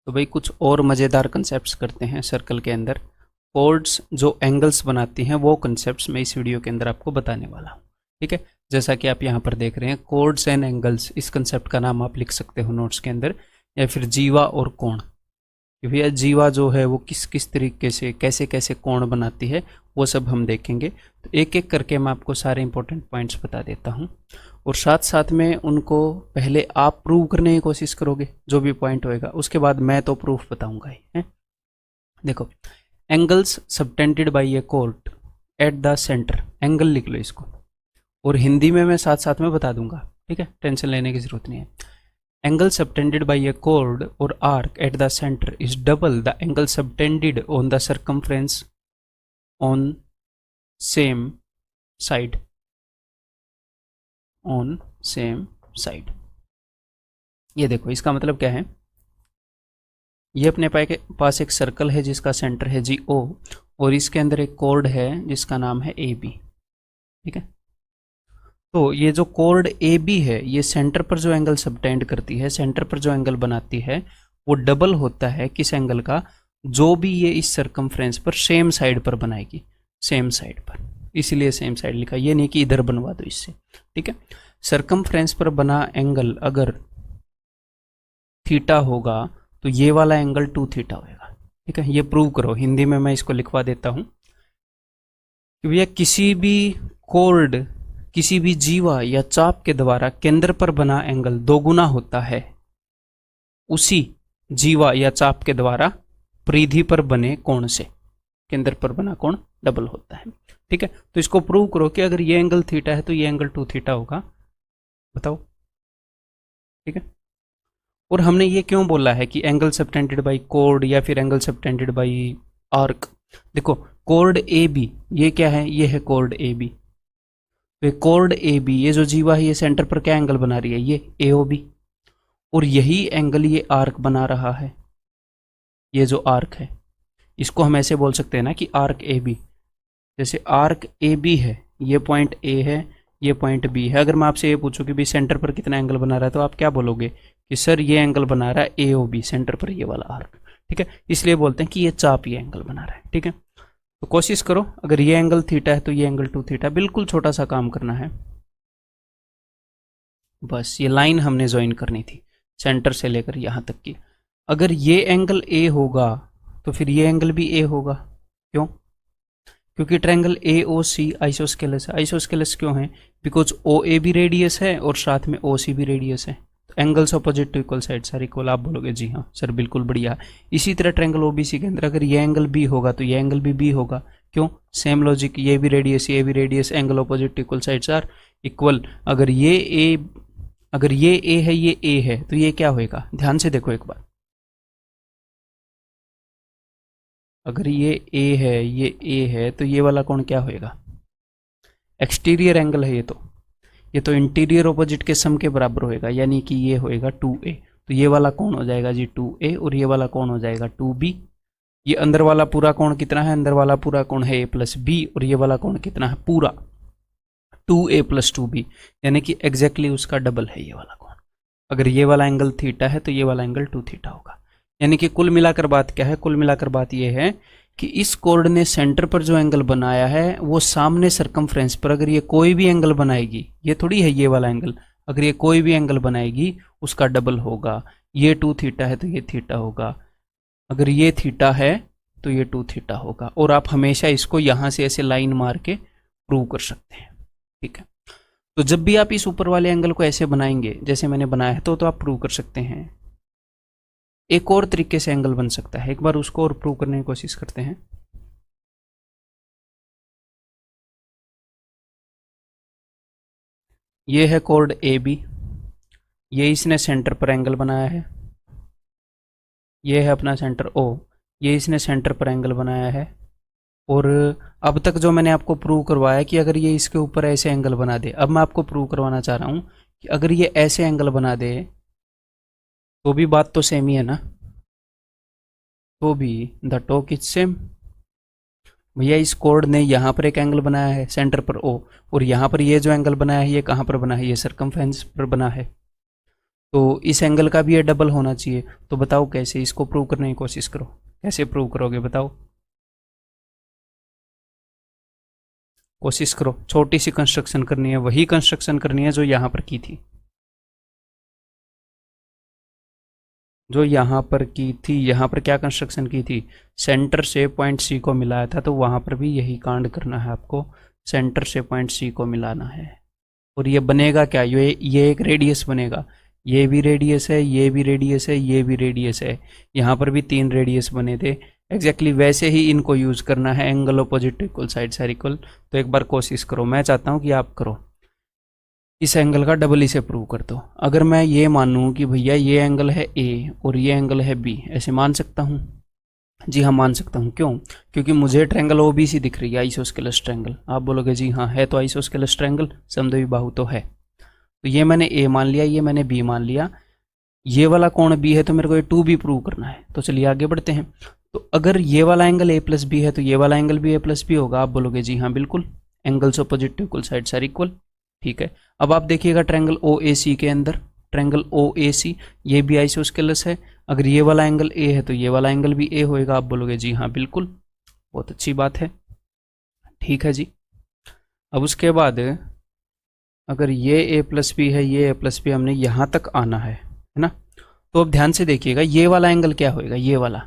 तो भाई कुछ और मज़ेदार कंसेप्ट्स करते हैं सर्कल के अंदर। कोड्स जो एंगल्स बनाती हैं वो कंसेप्ट्स मैं इस वीडियो के अंदर आपको बताने वाला हूँ। ठीक है, जैसा कि आप यहाँ पर देख रहे हैं कोड्स एंड एंगल्स, इस कंसेप्ट का नाम आप लिख सकते हो नोट्स के अंदर, या फिर जीवा और कोण। कि भैया जीवा जो है वो किस किस तरीके से कैसे कैसे कोण बनाती है वो सब हम देखेंगे। तो एक एक करके मैं आपको सारे इंपॉर्टेंट पॉइंट्स बता देता हूँ, और साथ साथ में उनको पहले आप प्रूव करने की कोशिश करोगे जो भी पॉइंट होएगा, उसके बाद मैं तो प्रूफ बताऊंगा ही है। देखो, angles subtended by a chord at the centre, angle लिख लो इसको, और हिंदी में मैं साथ साथ में बता दूंगा। ठीक है, टेंशन लेने की जरूरत नहीं है। Angle subtended by a chord और arc at the centre is double the angle subtended on the circumference on same side, on same side. ये देखो, इसका मतलब क्या है, ये अपने पास एक सर्कल है जिसका सेंटर है जी ओ, और इसके अंदर एक कोर्ड है जिसका नाम है ए बी। ठीक है, तो ये जो कोर्ड ए बी है ये सेंटर पर जो एंगल सबटेंड करती है, सेंटर पर जो एंगल बनाती है वो डबल होता है किस एंगल का, जो भी ये इस सर्कमफ्रेंस पर सेम साइड पर बनाएगी, सेम साइड पर, इसीलिए सेम साइड लिखा, ये नहीं कि इधर बनवा दो इससे। ठीक है, सर्कमफ्रेंस पर बना एंगल अगर थीटा होगा तो ये वाला एंगल 2 थीटा होगा। ठीक है, ये प्रूव करो, हिंदी में मैं इसको लिखवा देता हूं कि भैया किसी भी कोर्ड, किसी भी जीवा या चाप के द्वारा केंद्र पर बना एंगल दोगुना होता है उसी जीवा या चाप के द्वारा परिधि पर बने कोण से, केंद्र पर बना कोण डबल होता है। ठीक है, तो इसको प्रूव करो कि अगर ये एंगल थीटा है तो ये एंगल 2 थीटा होगा, बताओ। ठीक है, और हमने ये क्यों बोला है कि एंगल सबटेंडेड बाय कोर्ड या फिर एंगल सबटेंडेड बाय आर्क। देखो, कोर्ड ए बी, ये क्या है, ये है कोर्ड ए बी। तो कोर्ड ए बी, ये जो जीवा है ये सेंटर पर क्या एंगल बना रही है, ये ए ओ बी, और यही एंगल ये आर्क बना रहा है। ये जो आर्क है इसको हम ऐसे बोल सकते हैं ना कि आर्क ए बी, जैसे आर्क ए बी है, ये पॉइंट ए है, ये पॉइंट बी है। अगर मैं आपसे ये पूछूं कि भाई सेंटर पर कितना एंगल बना रहा है, तो आप क्या बोलोगे कि सर ये एंगल बना रहा है ए ओ बी, सेंटर पर ये वाला आर्क। ठीक है, इसलिए बोलते हैं कि ये चाप ये एंगल बना रहा है। ठीक है, तो कोशिश करो, अगर ये एंगल थीटा है तो ये एंगल 2 थीटा, बिल्कुल छोटा सा काम करना है, बस ये लाइन हमने ज्वाइन करनी थी सेंटर से लेकर यहाँ तक की। अगर ये एंगल ए होगा तो फिर ये एंगल भी ए होगा, क्यों, क्योंकि triangle A O C isosceles है। आइसोस्केलस क्यों है, बिकॉज ओ ए भी रेडियस है और साथ में ओ सी भी रेडियस है, तो angles opposite to equal side सारे इक्वल। आप बोलोगे जी हाँ सर बिल्कुल बढ़िया। इसी तरह ट्रायंगल ओबीसी के अंदर अगर ये एंगल बी होगा तो ये एंगल भी बी होगा, क्यों, सेम लॉजिक, ये भी रेडियस ये भी radius, angle opposite to equal sides are equal. अगर ये ए है ये ए है तो ये क्या होएगा, ध्यान से देखो एक बार, अगर ये ए है ये ए है तो ये वाला कोण क्या होएगा, एक्सटीरियर एंगल है ये तो इंटीरियर ऑपोजिट के सम के बराबर होएगा, यानी कि ये होएगा 2a। तो ये वाला कोण हो जाएगा जी 2a, और ये वाला कोण हो जाएगा 2b। ये अंदर वाला पूरा कोण कितना है, अंदर वाला पूरा कोण है a प्लस बी, और ये वाला कोण कितना है पूरा 2a प्लस 2b, यानी कि एग्जैक्टली उसका डबल है ये वाला कोण। अगर ये वाला एंगल थीटा है तो ये वाला एंगल 2 थीटा होगा। यानी कि कुल मिलाकर बात क्या है, कुल मिलाकर बात ये है कि इस कोर्ड ने सेंटर पर जो एंगल बनाया है वो सामने सर्कमफ्रेंस पर अगर ये कोई भी एंगल बनाएगी, ये थोड़ी है ये वाला एंगल, अगर ये कोई भी एंगल बनाएगी उसका डबल होगा। ये 2 थीटा है तो ये थीटा होगा, अगर ये थीटा है तो ये 2 थीटा होगा, और आप हमेशा इसको यहाँ से ऐसे लाइन मार के प्रूव कर सकते हैं। ठीक है, तो जब भी आप इस ऊपर वाले एंगल को ऐसे बनाएंगे जैसे मैंने बनाया है तो आप प्रूव कर सकते हैं। एक और तरीके से एंगल बन सकता है, एक बार उसको और प्रूव करने की कोशिश करते हैं। ये है कोर्ड ए बी, ये इसने सेंटर पर एंगल बनाया है, ये है अपना सेंटर ओ, ये इसने सेंटर पर एंगल बनाया है, और अब तक जो मैंने आपको प्रूव करवाया कि अगर ये इसके ऊपर ऐसे एंगल बना दे, अब मैं आपको प्रूव करवाना चाह रहा हूं कि अगर ये ऐसे एंगल बना दे तो भी बात तो सेम ही है ना, तो भी द टॉक इज सेम। भैया इस कोड ने यहाँ पर एक एंगल बनाया है सेंटर पर ओ, और यहाँ पर ये जो एंगल बनाया है ये कहाँ पर बना है, ये सर्कमफ्रेंस पर बना है। तो इस एंगल का भी ये डबल होना चाहिए। तो बताओ कैसे, इसको प्रूव करने की कोशिश करो, कैसे प्रूव करोगे बताओ, कोशिश करो। छोटी सी कंस्ट्रक्शन करनी है, वही कंस्ट्रक्शन करनी है जो यहां पर की थी, जो यहां पर की थी। यहां पर क्या कंस्ट्रक्शन की थी, सेंटर से पॉइंट सी को मिलाया था, तो वहां पर भी यही कांड करना है आपको, सेंटर से पॉइंट सी को मिलाना है। और ये बनेगा क्या, ये एक रेडियस बनेगा, ये भी रेडियस है, ये भी रेडियस है, ये भी रेडियस है, यहाँ पर भी 3 रेडियस बने थे। एग्जैक्टली वैसे ही इनको यूज करना है, angle opposite equal side are equal. तो एक बार कोशिश करो, मैं चाहता हूँ कि आप करो, इस एंगल का डबल इसे प्रूव कर दो। अगर मैं ये मानूँ कि भैया ये एंगल है ए और ये एंगल है बी, ऐसे मान सकता हूँ? जी हाँ मान सकता हूँ। क्यों? क्योंकि मुझे ट्रायंगल ओबीसी दिख रही है, आइसोस्केलस ट्रायंगल। आप बोलोगे जी हाँ है तो आइसोस्केलस ट्रायंगल, समद्विबाहु तो है। तो ये मैंने ए मान लिया, ये मैंने बी मान लिया, ये वाला कोण बी है, तो मेरे को ये 2b प्रूव करना है। तो चलिए आगे बढ़ते हैं। तो अगर ये वाला एंगल ए प्लस बी है तो ये वाला एंगल भी ए प्लस बी होगा। आप बोलोगे जी हाँ बिल्कुल, angles opposite to equal sides are equal. ठीक है, अब आप देखिएगा ट्रायंगल ओ ए सी के अंदर, ट्रायंगल ओ ए सी ये भी आइसोस्केलस है। अगर ये वाला एंगल ए है तो ये वाला एंगल भी ए होएगा। आप बोलोगे जी हाँ बिल्कुल, बहुत अच्छी बात है। ठीक है जी, अब उसके बाद अगर ये ए प्लस बी है, ये ए प्लस बी, हमने यहाँ तक आना है ना। तो अब ध्यान से देखिएगा, ये वाला एंगल क्या होएगा, ये वाला,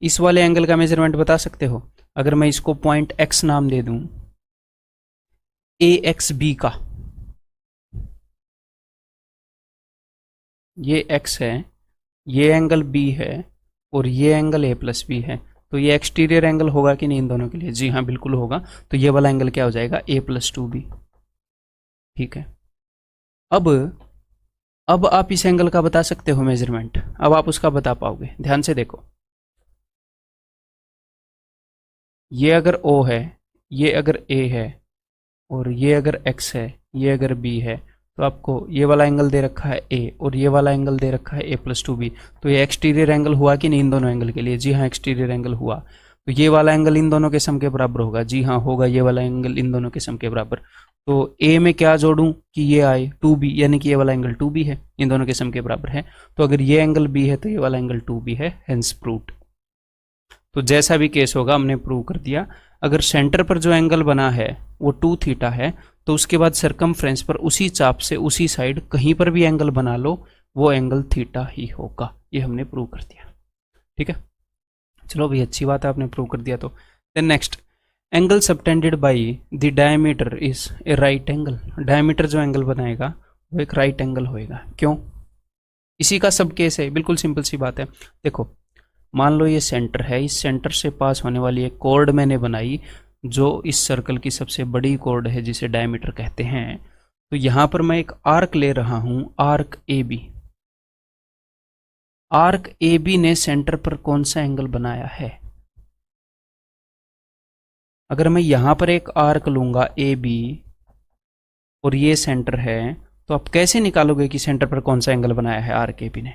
इस वाले एंगल का मेजरमेंट बता सकते हो? अगर मैं इसको पॉइंट एक्स नाम दे दूं, ए एक्स बी का, ये एक्स है, ये एंगल बी है और ये एंगल ए प्लस बी है, तो ये एक्सटीरियर एंगल होगा कि नहीं इन दोनों के लिए? जी हाँ बिल्कुल होगा। तो ये वाला एंगल क्या हो जाएगा, ए प्लस 2b। ठीक है, अब आप इस एंगल का बता सकते हो मेजरमेंट, अब आप उसका बता पाओगे। ध्यान से देखो, ये अगर O है, ये अगर A है और ये अगर X है, ये अगर B है, तो आपको ये वाला एंगल दे रखा है A और ये वाला एंगल दे रखा है A प्लस 2b। तो ये एक्सटीरियर एंगल हुआ कि नहीं इन दोनों एंगल के लिए? जी हाँ एक्सटीरियर एंगल हुआ। तो ये वाला एंगल इन दोनों के सम के बराबर होगा। जी हाँ होगा, ये वाला एंगल इन दोनों के सम के बराबर। तो A में क्या जोड़ूं कि ये आए 2b, यानी कि ये वाला एंगल 2b है, इन दोनों के सम के बराबर है। तो अगर ये एंगल B है तो ये वाला एंगल 2b है, हेंस प्रूव्ड। तो जैसा भी केस होगा हमने प्रूव कर दिया। अगर सेंटर पर जो एंगल बना है वो 2 थीटा है, तो उसके बाद सरकमफ्रेंस पर उसी चाप से उसी साइड कहीं पर भी एंगल बना लो, वो एंगल थीटा ही होगा। ये हमने प्रूव कर दिया। ठीक है, चलो भाई अच्छी बात है, आपने प्रूव कर दिया। तो then next, angle subtended by the diameter is a right angle. Diameter जो एंगल बनाएगा वो एक राइट एंगल होएगा। क्यों? इसी का सब केस है, बिल्कुल सिंपल सी बात है। देखो मान लो ये सेंटर है, इस सेंटर से पास होने वाली एक कॉर्ड मैंने बनाई जो इस सर्कल की सबसे बड़ी कॉर्ड है जिसे डायमीटर कहते हैं। तो यहां पर मैं एक आर्क ले रहा हूं, arc A B. Arc A B ने सेंटर पर कौन सा एंगल बनाया है? अगर मैं यहां पर एक आर्क लूंगा ए बी और ये सेंटर है, तो आप कैसे निकालोगे कि सेंटर पर कौन सा एंगल बनाया है आर्क ए बी ने?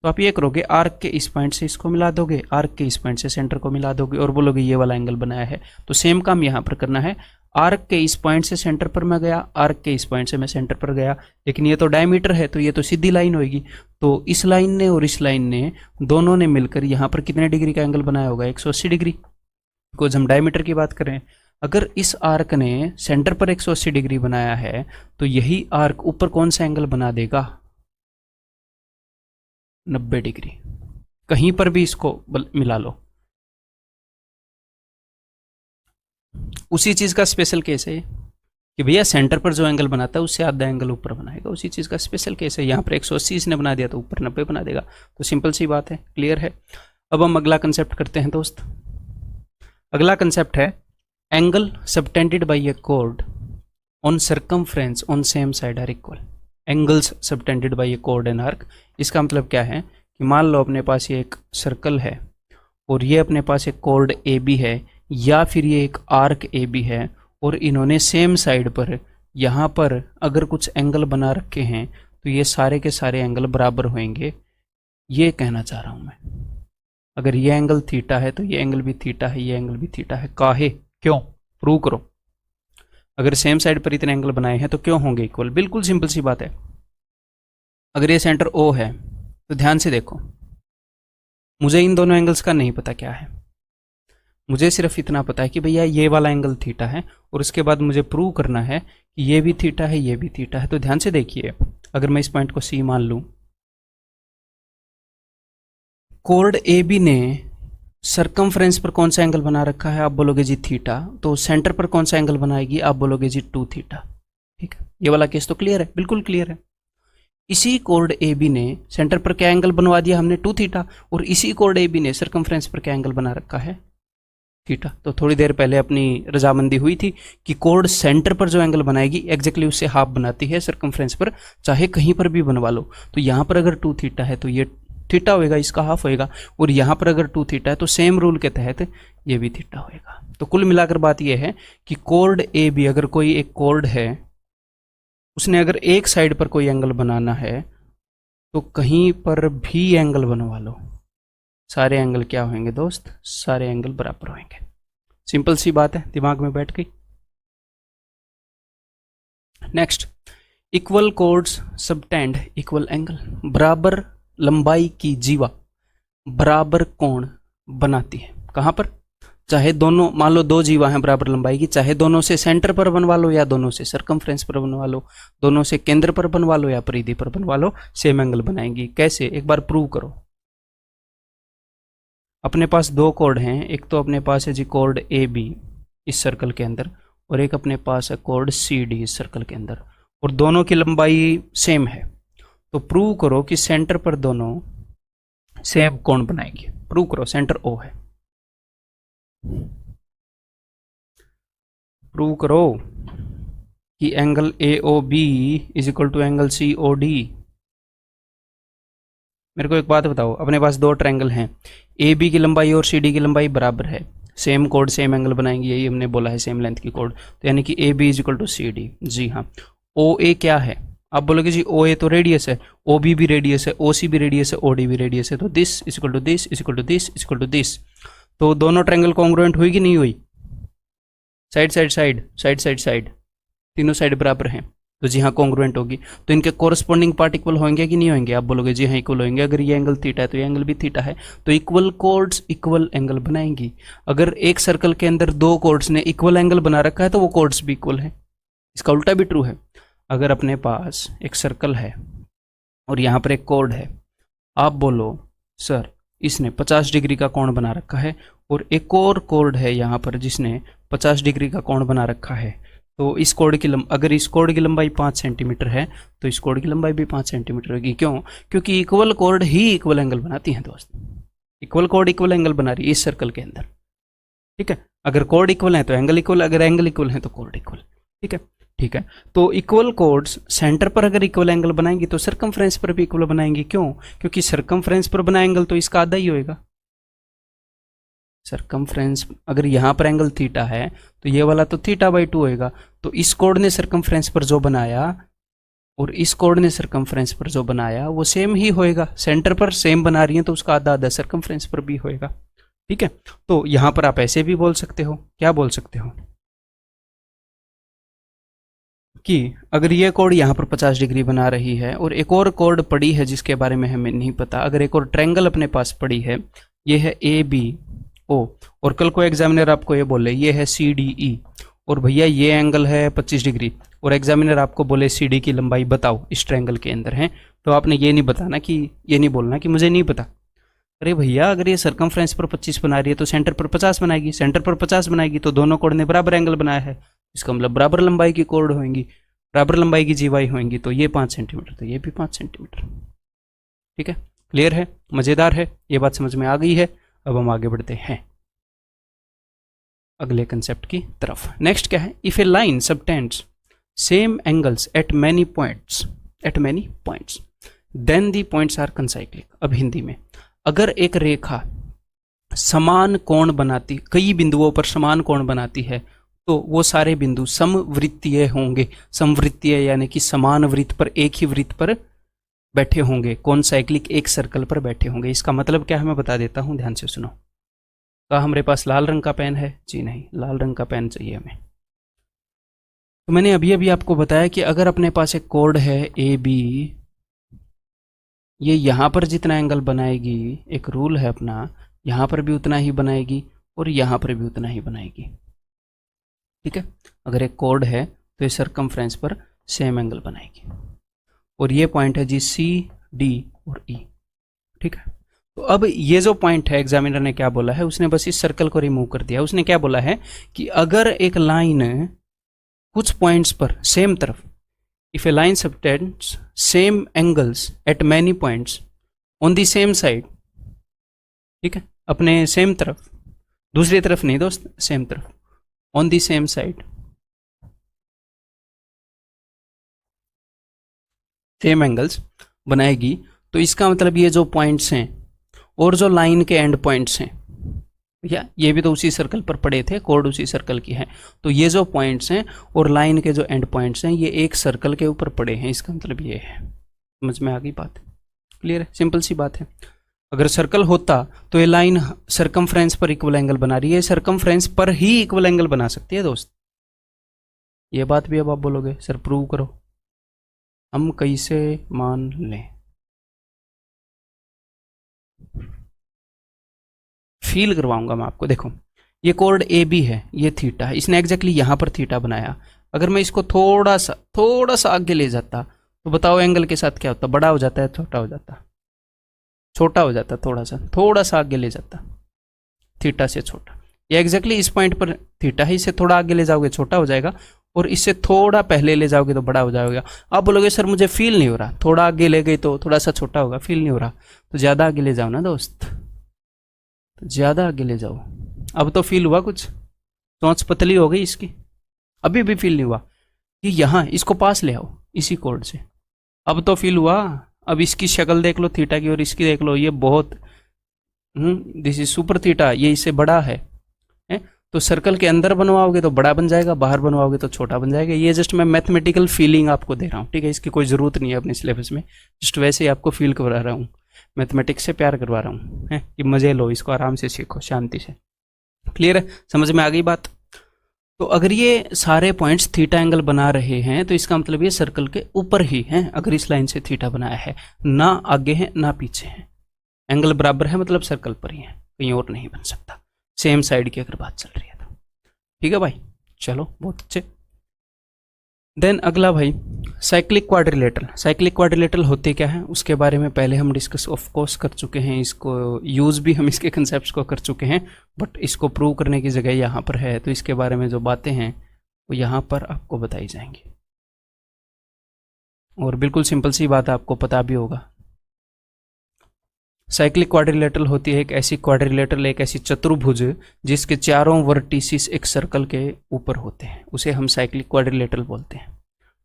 तो आप ये करोगे, आर्क के इस पॉइंट से इसको मिला दोगे, आर्क के इस पॉइंट से सेंटर को मिला दोगे और बोलोगे ये वाला एंगल बनाया है। तो सेम काम यहाँ पर करना है। आर्क के इस पॉइंट से सेंटर पर मैं गया, आर्क के इस पॉइंट से मैं सेंटर पर गया, लेकिन ये तो डायमीटर है तो ये तो सीधी लाइन होगी। तो इस लाइन ने और इस लाइन ने दोनों ने मिलकर यहाँ पर कितने डिग्री का एंगल बनाया होगा? 180 डिग्री। बिकॉज हम डायमीटर की बात करें, अगर इस आर्क ने सेंटर पर 180 डिग्री बनाया है तो यही आर्क ऊपर कौन सा एंगल बना देगा? 90 डिग्री। कहीं पर भी इसको मिला लो। उसी चीज का स्पेशल केस है कि भैया सेंटर पर जो एंगल बनाता है उससे आधा एंगल ऊपर बनाएगा, उसी चीज का स्पेशल केस है। यहाँ पर 180 इसने बना दिया तो ऊपर 90 बना देगा। तो सिंपल सी बात है, क्लियर है। अब हम अगला कंसेप्ट करते हैं दोस्त। अगला कंसेप्ट है angle subtended by a chord on circumference on same side are equal. Angles subtended by a chord and arc. इसका मतलब क्या है कि मान लो अपने पास ये एक सर्कल है और ये अपने पास एक कॉर्ड ए बी है, या फिर ये एक आर्क ए बी है और इन्होंने सेम साइड पर यहाँ पर अगर कुछ एंगल बना रखे हैं तो ये सारे के सारे एंगल बराबर होंगे। ये कहना चाह रहा हूँ मैं। अगर ये एंगल थीटा है तो ये एंगल भी थीटा है, ये एंगल भी थीटा है। काहे? क्यों? प्रूव करो। अगर सेम साइड पर इतने एंगल बनाए हैं तो क्यों होंगे इक्वल? बिल्कुल सिंपल सी बात है। अगर ये सेंटर O है तो ध्यान से देखो, मुझे इन दोनों एंगल्स का नहीं पता क्या है, मुझे सिर्फ इतना पता है कि भैया ये वाला एंगल थीटा है, और उसके बाद मुझे प्रूव करना है कि ये भी थीटा है, ये भी थीटा है। तो ध्यान से देखिए, अगर मैं इस पॉइंट को C मान लूं, कोड AB ने सरकमफ्रेंस पर कौन सा एंगल बना रखा है? आप बोलोगे जी थीटा। तो सेंटर पर कौन सा एंगल बनाएगी? आप बोलोगे जी 2 थीटा। ठीक है, ये वाला केस तो क्लियर है, बिल्कुल क्लियर है। इसी कोड AB ने सेंटर पर क्या एंगल बनवा दिया हमने? 2 थीटा। और इसी कोड AB ने सरकमफ्रेंस पर क्या एंगल बना रखा है? थीटा। तो थोड़ी देर पहले अपनी रजामंदी हुई थी कि कोड सेंटर पर जो एंगल बनाएगी एग्जैक्टली उससे हाफ बनाती है सरकमफ्रेंस पर, चाहे कहीं पर भी बनवा लो। तो यहाँ पर अगर 2 थीटा है तो ये थीटा होएगा, इसका हाफ होएगा, और यहाँ पर अगर 2 थीटा है तो सेम रूल के तहत ये भी थीटा होएगा। तो कुल मिलाकर बात यह है कि कोड AB, अगर कोई एक कोड है, उसने अगर एक साइड पर कोई एंगल बनाना है तो कहीं पर भी एंगल बनवा लो, सारे एंगल क्या होंगे दोस्त? सारे एंगल बराबर होंगे। सिंपल सी बात है, दिमाग में बैठ गई। Next, equal codes subtend equal angle. बराबर लंबाई की जीवा बराबर कोण बनाती है। कहां पर? चाहे दोनों, मान लो दो जीवा हैं बराबर लंबाई की, चाहे दोनों से सेंटर पर बनवा लो या दोनों से सरकमफ्रेंस पर बनवा लो, दोनों से केंद्र पर बनवा लो या परिधि पर बनवा लो, सेम एंगल बनाएंगी। कैसे? एक बार प्रूव करो। अपने पास दो कोड हैं, एक तो अपने पास है जी कोड AB इस सर्कल के अंदर, और एक अपने पास है कोड CD इस सर्कल के अंदर, और दोनों की लंबाई सेम है। तो प्रूव करो कि सेंटर पर दोनों सेम कोण बनाएंगे। प्रूव करो, सेंटर O है, प्रूव करो कि angle AOB is equal to angle COD। मेरे को एक बात बताओ, अपने पास दो ट्रायंगल हैं, AB की लंबाई और CD की लंबाई बराबर है, सेम कोड सेम एंगल बनाएंगे, यही हमने बोला है, सेम लेंथ की कोड। तो यानी कि AB is equal to CD। जी हाँ। OA क्या है? आप बोलोगे जी OA तो रेडियस है, OB भी रेडियस है, OC भी रेडियस है, OD भी रेडियस है, तो this is equal to this is equal to this is equal to this. तो दोनों ट्रायंगल कॉन्ग्रुएंट हुई कि नहीं हुई? Side side side side side side, तीनों साइड बराबर हैं, तो जी हाँ कॉन्ग्रुएंट होगी। तो इनके कोरस्पॉन्डिंग पार्ट इक्वल होंगे कि नहीं होंगे? आप बोलोगे जी हाँ इक्वल होंगे। अगर ये एंगल थीटा है तो ये एंगल भी थीटा है, तो इक्वल कोड्स इक्वल एंगल बनाएंगी। अगर एक सर्कल के अंदर दो कोड्स ने इक्वल एंगल बना रखा है तो वो कोड्स भी इक्वल है। इसका उल्टा भी ट्रू है। अगर अपने पास एक सर्कल है और यहाँ पर एक कोड है, आप बोलो सर इसने 50 डिग्री का कोण बना रखा है, और एक और कोड है यहाँ पर जिसने 50 डिग्री का कोण बना रखा है, तो इस कोड की अगर इस कोड की लंबाई 5 सेंटीमीटर है तो इस कोड की लंबाई भी 5 सेंटीमीटर होगी। क्यों? क्योंकि इक्वल कोड ही इक्वल एंगल बनाती हैं दोस्त। इक्वल कोड इक्वल एंगल बना रही है इस सर्कल के अंदर। ठीक है, अगर कोड इक्वल है तो एंगल इक्वल, अगर एंगल इक्वल है तो कोड इक्वल। ठीक है, ठीक है। तो इक्वल कोड्स सेंटर पर अगर इक्वल एंगल बनाएंगी तो सरकमफ्रेंस पर भी इक्वल बनाएंगी। क्यों? क्योंकि सरकमफ्रेंस पर बना एंगल तो इसका आधा ही होएगा। सरकमफ्रेंस, अगर यहाँ पर एंगल थीटा है तो ये वाला तो थीटा बाई 2 होएगा। तो इस कोड ने सरकमफ्रेंस पर जो बनाया और इस कोड ने सरकमफ्रेंस पर जो बनाया वो सेम ही होएगा। सेंटर पर सेम बना रही है तो उसका आधा आधा सरकमफ्रेंस पर भी होएगा। ठीक है, तो यहां पर आप ऐसे भी बोल सकते हो, क्या बोल सकते हो कि अगर ये कोड यहाँ पर 50 डिग्री बना रही है और एक और कोड पड़ी है जिसके बारे में हमें नहीं पता, अगर एक और ट्रायंगल अपने पास पड़ी है, ये है ABO, और कल को एग्जामिनर आपको ये बोले ये है CDE, और भैया ये एंगल है 25 डिग्री, और एग्जामिनर आपको बोले CD की लंबाई बताओ इस ट्रायंगल के अंदर है, तो आपने ये नहीं बताना कि, ये नहीं बोलना कि मुझे नहीं पता। अरे भैया अगर ये सरकमफ्रेंस पर 25 बना रही है तो सेंटर पर 50 बनाएगी, सेंटर पर 50 बनाएगी तो दोनों कोड ने बराबर एंगल बनाया है, इसका मतलब बराबर लंबाई की कोड होंगी, बराबर लंबाई की जीवाई होंगी, तो ये 5 सेंटीमीटर तो ये भी 5 सेंटीमीटर। ठीक है, क्लियर है, मजेदार है, ये बात समझ में आ गई है। अब हम आगे बढ़ते हैं अगले कंसेप्ट की तरफ। नेक्स्ट क्या है? If a line subtends same angles at many points then the points are concyclic. अब हिंदी में, अगर एक रेखा समान कोण बनाती, कई बिंदुओं पर समान कोण बनाती है, तो वो सारे बिंदु समवृत्तीय होंगे। समवृत्तीय यानी कि समान वृत्त पर, एक ही वृत्त पर बैठे होंगे, कौन साइक्लिक एक सर्कल पर बैठे होंगे। इसका मतलब क्या है मैं बता देता हूं, ध्यान से सुनो। क्या हमारे पास लाल रंग का पेन है? जी नहीं, लाल रंग का पेन चाहिए हमें। तो मैंने अभी अभी आपको बताया कि अगर अपने पास एक कोड है ए बी, ये यहाँ पर जितना एंगल बनाएगी, एक रूल है अपना, यहाँ पर भी उतना ही बनाएगी और यहाँ पर भी उतना ही बनाएगी। ठीक है, अगर एक कोड है तो ये सरकमफ्रेंस पर सेम एंगल बनाएगी। और ये पॉइंट है जी सी डी और ई। ठीक है, तो अब ये जो पॉइंट है, एग्जामिनर ने क्या बोला है, उसने बस इस सर्कल को रिमूव कर दिया। उसने क्या बोला है कि अगर एक लाइन कुछ पॉइंट्स पर सेम तरफ, if a line subtends same angles at many points on the same side, ठीक है, अपने सेम तरफ, दूसरी तरफ नहीं दोस्त, सेम तरफ, on the same side, same angles बनाएगी, तो इसका मतलब ये जो पॉइंट्स हैं और जो लाइन के एंड पॉइंट्स हैं, या ये भी तो उसी सर्कल पर पड़े थे, कोड उसी सर्कल की है, तो ये जो पॉइंट्स हैं और लाइन के जो एंड पॉइंट्स हैं ये एक सर्कल के ऊपर पड़े हैं। इसका मतलब ये है, समझ में आ गई बात? क्लियर है, सिंपल सी बात है। अगर सर्कल होता तो ये लाइन सरकमफ्रेंस पर इक्वल एंगल बना रही है, सरकमफ्रेंस पर ही इक्वल एंगल बना सकती है दोस्त। ये बात भी अब आप बोलोगे सर प्रूव करो, हम कैसे मान लें? फील करवाऊंगा मैं आपको। देखो ये कोड ए बी है, ये थीटा है, इसने एग्जैक्टली यहाँ पर थीटा बनाया। अगर मैं इसको थोड़ा सा आगे ले जाता तो बताओ एंगल के साथ क्या होता? बड़ा हो जाता है, छोटा हो जाता? छोटा हो जाता। थोड़ा सा आगे ले जाता, थीटा से छोटा। ये एग्जैक्टली इस पॉइंट पर थीटा है, इससे थोड़ा आगे ले जाओगे छोटा हो जाएगा, और इससे थोड़ा पहले ले जाओगे तो बड़ा हो जाएगा। आप बोलोगे सर मुझे फील नहीं हो रहा, थोड़ा आगे ले गई तो थोड़ा सा छोटा होगा, फील नहीं हो रहा, तो ज़्यादा आगे ले जाओ ना दोस्त, तो ज़्यादा आगे ले जाओ। अब तो फील हुआ कुछ? चोंच पतली हो गई इसकी, अभी भी फील नहीं हुआ कि यहाँ इसको पास ले आओ इसी कोड से, अब तो फील हुआ। अब इसकी शक्ल देख लो थीटा की और इसकी देख लो, ये बहुत दिस इज सुपर थीटा, ये इससे बड़ा है। तो सर्कल के अंदर बनवाओगे तो बड़ा बन जाएगा, बाहर बनवाओगे तो छोटा बन जाएगा। ये जस्ट मैं मैथमेटिकल फीलिंग आपको दे रहा हूँ, ठीक है, इसकी कोई ज़रूरत नहीं है अपने सिलेबस में, जस्ट वैसे ही आपको फील करवा रहा हूँ, मैथमेटिक्स से प्यार करवा रहा हूँ, है कि मज़े लो, इसको आराम से सीखो शांति से। क्लियर है, समझ में आ गई बात? तो अगर ये सारे पॉइंट्स थीटा एंगल बना रहे हैं तो इसका मतलब ये सर्कल के ऊपर ही हैं। अगर इस लाइन से थीटा बनाया है, ना आगे है ना पीछे है, एंगल बराबर है, मतलब सर्कल पर ही है, कहीं और नहीं बन सकता, सेम साइड की अगर बात चल रही है तो। ठीक है भाई, चलो बहुत अच्छे। देन अगला भाई साइक्लिक क्वाड्रिलेटरल। साइक्लिक क्वाड्रिलेटरल होते क्या है उसके बारे में पहले हम डिस्कस ऑफ कोर्स कर चुके हैं, इसको यूज़ भी हम इसके कंसेप्ट को कर चुके हैं, बट इसको प्रूव करने की जगह यहाँ पर है, तो इसके बारे में जो बातें हैं वो यहाँ पर आपको बताई जाएंगी। और बिल्कुल सिंपल सी बात आपको पता भी होगा, साइक्लिक क्वाड्रिलेटरल होती है एक ऐसी क्वाड्रिलेटरल, एक ऐसी चतुर्भुज जिसके चारों वर्टिसिस एक सर्कल के ऊपर होते हैं, उसे हम साइक्लिक क्वाड्रिलेटरल बोलते हैं।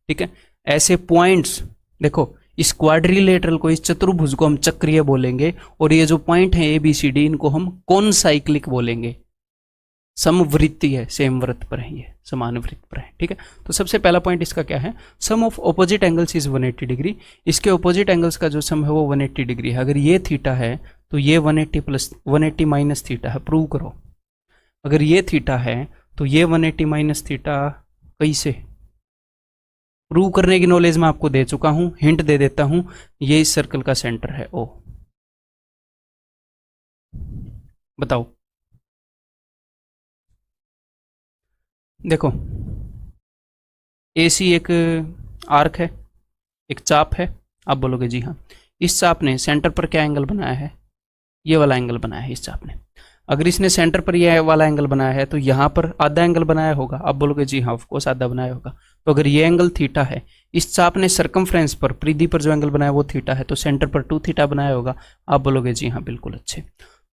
ठीक है, ऐसे पॉइंट्स, देखो इस क्वाड्रिलेटरल को, इस चतुर्भुज को हम चक्रीय बोलेंगे, और ये जो पॉइंट है ए बी सी डी, इनको हम कौन साइक्लिक बोलेंगे? समवृत्ति है, सेम वृत्त पर है, ये समान वृत्त पर है। ठीक है, तो सबसे पहला पॉइंट इसका क्या है? Sum of opposite angles is 180 degree. इसके ऑपोजिट एंगल्स का जो सम है वो 180 डिग्री है। अगर ये थीटा है तो ये 180 माइनस थीटा है, प्रूव करो। अगर ये थीटा है तो ये 180 माइनस थीटा, कैसे प्रूव करने की नॉलेज मैं आपको दे चुका हूं, हिंट दे देता हूं, ये इस सर्कल का सेंटर है ओ। बताओ, देखो AC एक आर्क है, एक चाप है, आप बोलोगे जी हाँ। इस चाप ने सेंटर पर क्या एंगल बनाया है? ये वाला एंगल बनाया है इस चाप ने। अगर इसने सेंटर पर ये वाला एंगल बनाया है तो यहाँ पर आधा एंगल बनाया होगा, आप बोलोगे जी हाँ, ऑफ कोर्स आधा बनाया होगा। तो अगर ये एंगल थीटा है, इस चाप ने सरकमफ्रेंस पर, परिधि पर जो एंगल बनाया वो थीटा है, तो सेंटर पर 2 थीटा बनाया होगा, आप बोलोगे जी हाँ बिल्कुल अच्छे।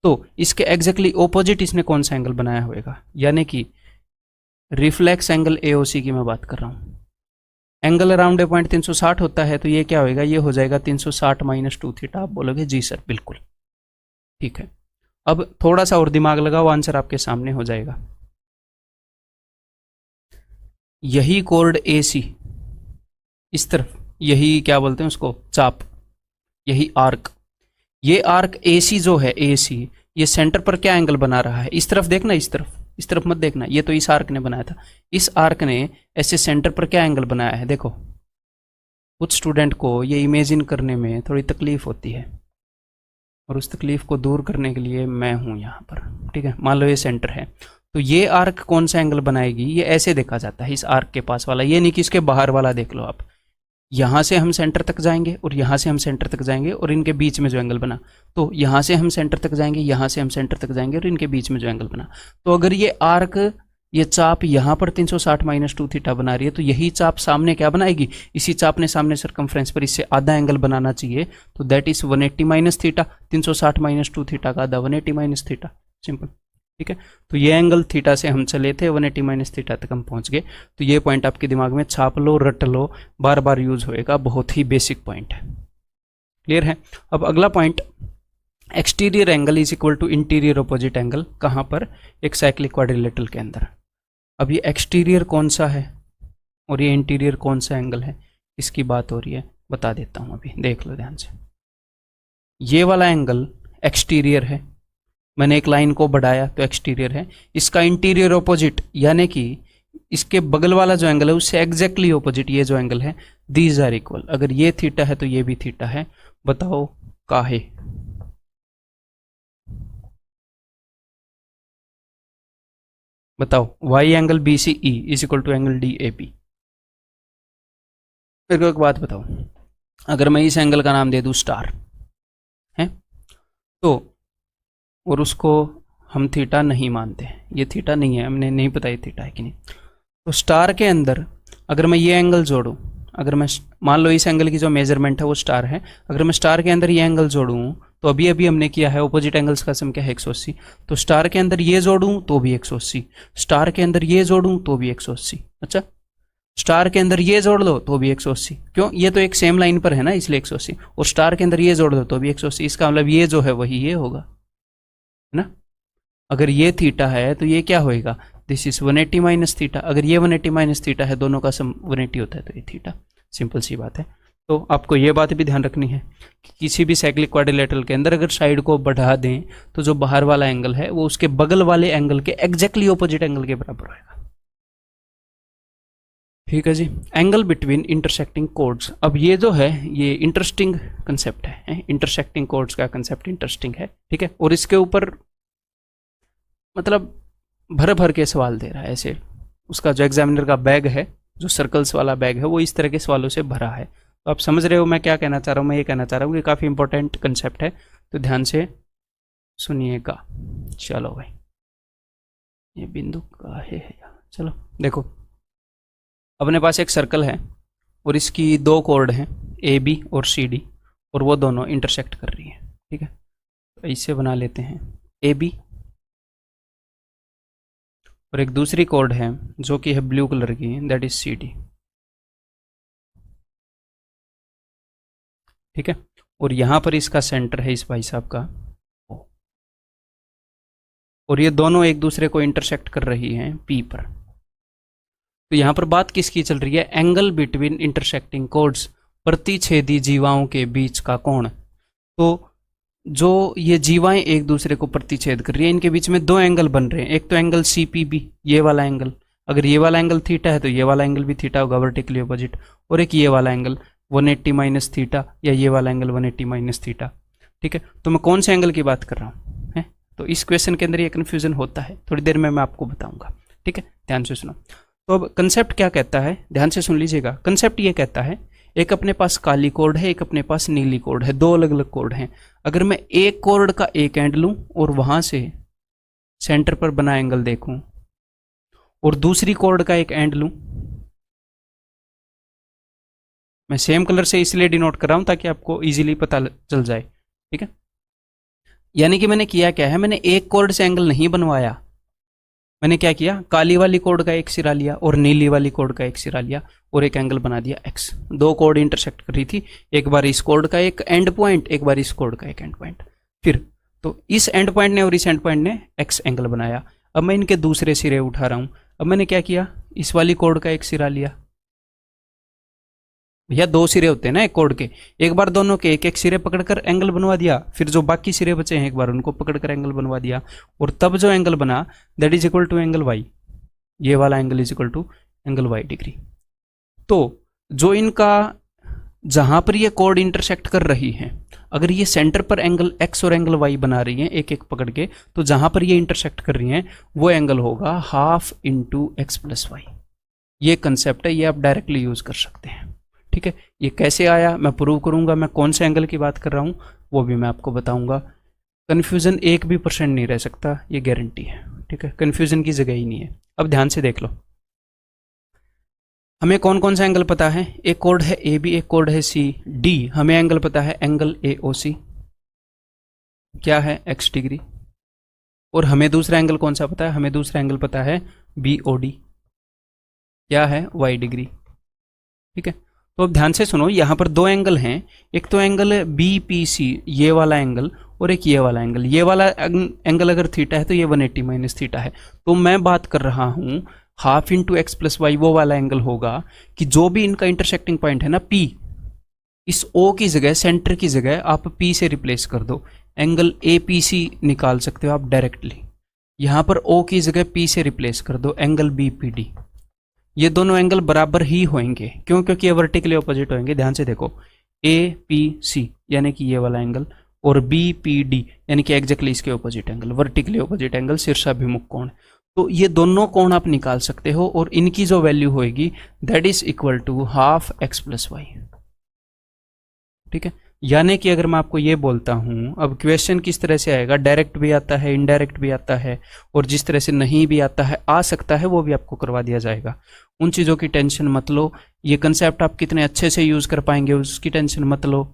तो इसके एग्जैक्टली ऑपोजिट इसने कौन सा एंगल बनाया होगा? यानी कि रिफ्लेक्स एंगल AOC की मैं बात कर रहा हूँ। एंगल अराउंड ए पॉइंट 360 होता है, तो ये क्या होएगा? ये हो जाएगा 360 माइनस 2 थीटा। आप बोलोगे जी सर बिल्कुल ठीक है। अब थोड़ा सा और दिमाग लगाओ, आंसर आपके सामने हो जाएगा। यही कोड AC इस तरफ, यही क्या बोलते हैं उसको, चाप, यही आर्क, ये आर्क AC जो है AC, ये सेंटर पर क्या एंगल बना रहा है? इस तरफ देखना, इस तरफ इस तरफ मत देखना, ये तो इस आर्क ने बनाया था। इस आर्क ने ऐसे सेंटर पर क्या एंगल बनाया है, देखो कुछ स्टूडेंट को ये इमेजिन करने में थोड़ी तकलीफ होती है, और उस तकलीफ को दूर करने के लिए मैं हूं यहाँ पर, ठीक है। मान लो ये सेंटर है, तो ये आर्क कौन सा एंगल बनाएगी, ये ऐसे देखा जाता है, इस आर्क के पास वाला, ये नहीं कि इसके बाहर वाला। देख लो आप, यहाँ से हम सेंटर तक जाएंगे और यहाँ से हम सेंटर तक जाएंगे, और इनके बीच में जो एंगल बना, तो यहाँ से हम सेंटर तक जाएंगे, यहाँ से हम सेंटर तक जाएंगे, और इनके बीच में जो एंगल बना, तो अगर ये आर्क, ये चाप यहाँ पर 360 माइनस 2 थीटा बना रही है, तो यही चाप सामने क्या बनाएगी, इसी चाप ने सामने सरकमफ्रेंस पर इससे आधा एंगल बनाना चाहिए, तो that is 180 minus theta. 360 minus 2 theta का आधा 180 माइनस थीटा, सिंपल, ठीक है। तो ये एंगल थीटा से हम चले थे, 180 माइनस थीटा तक हम पहुंच गए। तो ये पॉइंट आपके दिमाग में छाप लो, रट लो, बार बार यूज होएगा, बहुत ही बेसिक पॉइंट है। क्लियर है। अब अगला point, exterior angle is equal to interior opposite angle, कहाँ पर, एक साइक्लिक क्वाड्रिलेटरल के अंदर। अब ये एक्सटीरियर कौन सा है और ये इंटीरियर कौन सा एंगल है, इसकी बात हो रही है, बता देता हूं, अभी देख लो ध्यान से। ये वाला एंगल एक्सटीरियर है, मैंने एक लाइन को बढ़ाया तो एक्सटीरियर है। इसका इंटीरियर ऑपोजिट, यानी कि इसके बगल वाला जो एंगल है उससे एग्जैक्टली ऑपोजिट ये जो एंगल है, दीज आर इक्वल। अगर ये थीटा है तो ये भी थीटा है, बताओ काहे। बताओ, why angle B C E is equal to angle D A P. मेरे को एक बात बताओ, अगर मैं इस एंगल का नाम दे दूं स्टार है, तो और उसको हम थीटा नहीं मानते, ये थीटा नहीं है, हमने नहीं पता ये थीटा है कि नहीं, तो स्टार के अंदर अगर मैं ये एंगल जोड़ूं, अगर मैं मान लो इस एंगल की जो मेजरमेंट है वो स्टार है, अगर मैं स्टार के अंदर ये एंगल जोड़ूं, तो अभी अभी हमने किया है ऑपोजिट एंगल्स का सम क्या है 180, तो स्टार के अंदर ये जोड़ूं तो भी 180, स्टार के अंदर ये जोड़ूं तो भी 180। अच्छा, स्टार के अंदर ये जोड़ लो तो भी 180, क्यों, ये तो एक सेम लाइन पर है ना, इसलिए 180, और स्टार के अंदर ये जोड़ दो तो भी 180, इसका मतलब ये जो है वही ये होगा, है ना। अगर ये थीटा है तो ये क्या होएगा, दिस इज 180 माइनस थीटा। अगर ये 180 माइनस थीटा है, दोनों का सम 180 होता है, तो ये थीटा, सिंपल सी बात है। तो आपको ये बात भी ध्यान रखनी है कि किसी भी साइक्लिक क्वाड्रिलेटरल के अंदर अगर साइड को बढ़ा दें तो जो बाहर वाला एंगल है वो उसके बगल वाले एंगल के एग्जैक्टली ऑपोजिट एंगल के बराबर होगा। ठीक है जी। एंगल बिटवीन इंटरसेक्टिंग कोड्स, अब ये जो है ये इंटरेस्टिंग कंसेप्ट है, इंटरसेक्टिंग कोड्स का कंसेप्ट इंटरेस्टिंग है, ठीक है। और इसके ऊपर मतलब भर भर के सवाल दे रहा है ऐसे, उसका जो एग्जामिनर का बैग है, जो सर्कल्स वाला बैग है, वो इस तरह के सवालों से भरा है। तो आप समझ रहे हो मैं क्या कहना चाह रहा हूँ, मैं ये कहना चाह रहा हूँ कि काफ़ी इंपॉर्टेंट कंसेप्ट है, तो ध्यान से सुनिएगा। चलो भाई, ये बिंदु का है, चलो देखो, अपने पास एक सर्कल है और इसकी दो कोर्ड हैं ए बी और सी डी, और वो दोनों इंटरसेक्ट कर रही हैं, ठीक है। तो इसे बना लेते हैं ए बी, और एक दूसरी कोर्ड है जो कि है ब्लू कलर की, दैट इज सी डी, ठीक है। और यहां पर इसका सेंटर है इस भाई साहब का, और ये दोनों एक दूसरे को इंटरसेक्ट कर रही हैं पी पर। तो यहां पर बात किसकी चल रही है, एंगल बिटवीन इंटरसेक्टिंग कोड्स, प्रतिच्छेदी जीवाओं के बीच का कोण। तो जो ये जीवाएं एक दूसरे को प्रतिच्छेद कर रही है, इनके बीच में दो एंगल बन रहे हैं, एक तो एंगल सी पी बी, ये वाला एंगल, अगर ये वाला एंगल थीटा है तो ये वाला एंगल भी थीटा होगा, वर्टिकली अपोजिट, और एक ये वाला एंगल 180 माइनस थीटा, या ये वाला एंगल 180 माइनस थीटा, ठीक है। तो मैं कौन से एंगल की बात कर रहा हूँ है, तो इस क्वेश्चन के अंदर ये कन्फ्यूजन होता है, थोड़ी देर में मैं आपको बताऊंगा, ठीक है, ध्यान से सुनो। तो अब कंसेप्ट क्या कहता है, ध्यान से सुन लीजिएगा। कंसेप्ट ये कहता है, एक अपने पास काली कोड है, एक अपने पास नीली कोड है, दो अलग अलग कोड हैं। अगर मैं एक कोड का एक एंड लूं और वहां से सेंटर पर बना एंगल देखूं, और दूसरी कोड का एक एंड लूं, मैं सेम कलर से इसलिए डिनोट कर रहा हूं ताकि आपको इजीली पता चल जाए, ठीक है। यानी कि मैंने किया क्या है, मैंने एक कोड से एंगल नहीं बनवाया, मैंने क्या किया, काली वाली कोड का एक सिरा लिया और नीली वाली कोड का एक सिरा लिया और एक एंगल बना दिया एक्स। दो कोड इंटरसेक्ट कर रही थी, एक बार इस कोड का एक एंड पॉइंट, एक बार इस कोड का एक एंड पॉइंट, फिर तो इस एंड पॉइंट ने और इस एंड पॉइंट ने एक्स एंगल बनाया। अब मैं इनके दूसरे सिरे उठा रहा हूं, अब मैंने क्या किया, इस वाली कोड का एक सिरा लिया भैया दो सिरे होते हैं ना एक कोड के, एक बार दोनों के एक एक सिरे पकड़कर एंगल बनवा दिया, फिर जो बाकी सिरे बचे हैं एक बार उनको पकड़कर एंगल बनवा दिया, और तब जो एंगल बना that is equal to angle Y, ये वाला angle is equal to angle Y degree. तो जो इनका जहां पर ये कोड इंटरसेक्ट कर रही है, अगर ये सेंटर पर एंगल एक्स और एंगल वाई बना रही हैं एक एक पकड़ के, तो जहां पर ये इंटरसेक्ट कर रही हैं वो एंगल होगा half into X plus Y. ये कंसेप्ट है, ये आप डायरेक्टली यूज कर सकते हैं। ठीक है, ये कैसे आया मैं प्रूव करूंगा, मैं कौन से एंगल की बात कर रहा हूं वो भी मैं आपको बताऊंगा। कन्फ्यूजन 1% नहीं रह सकता, ये गारंटी है। ठीक है, कन्फ्यूजन की जगह ही नहीं है। अब ध्यान से देख लो, हमें कौन कौन सा एंगल पता है, एक कोड है ए बी, एक कोड है सी डी, हमें एंगल पता है एंगल ए ओ सी क्या है x डिग्री, और हमें दूसरा एंगल कौन सा पता है, हमें दूसरा एंगल पता है बी ओ डी क्या है y डिग्री। ठीक है, तो अब ध्यान से सुनो, यहाँ पर दो एंगल हैं, एक तो एंगल बी पी सी ये वाला एंगल, और एक ये वाला एंगल। ये वाला एंगल अगर थीटा है तो ये 180 माइनस थीटा है। तो मैं बात कर रहा हूँ half into X plus Y, वो वाला एंगल होगा कि जो भी इनका इंटरसेक्टिंग पॉइंट है ना P, इस O की जगह सेंटर की जगह आप P से रिप्लेस कर दो, एंगल APC निकाल सकते हो आप डायरेक्टली। यहाँ पर O की जगह P से रिप्लेस कर दो, एंगल BPD। ये दोनों एंगल बराबर ही होंगे, क्यों? क्योंकि ये वर्टिकली ऑपोजिट होंगे। ध्यान से देखो, APC यानी कि ये वाला एंगल, और BPD यानी कि एग्जैक्टली इसके opposite angle, vertically opposite angle, शीर्षाभिमुख कोण। तो ये दोनों कोण आप निकाल सकते हो, और इनकी जो वैल्यू होगी that is equal to half X plus Y. ठीक है, यानी कि अगर मैं आपको ये बोलता हूं, अब क्वेश्चन किस तरह से आएगा, डायरेक्ट भी आता है, इनडायरेक्ट भी आता है, और जिस तरह से नहीं भी आता है, आ सकता है, वो भी आपको करवा दिया जाएगा। उन चीज़ों की टेंशन मत लो, ये कंसेप्ट आप कितने अच्छे से यूज़ कर पाएंगे उसकी टेंशन मत लो,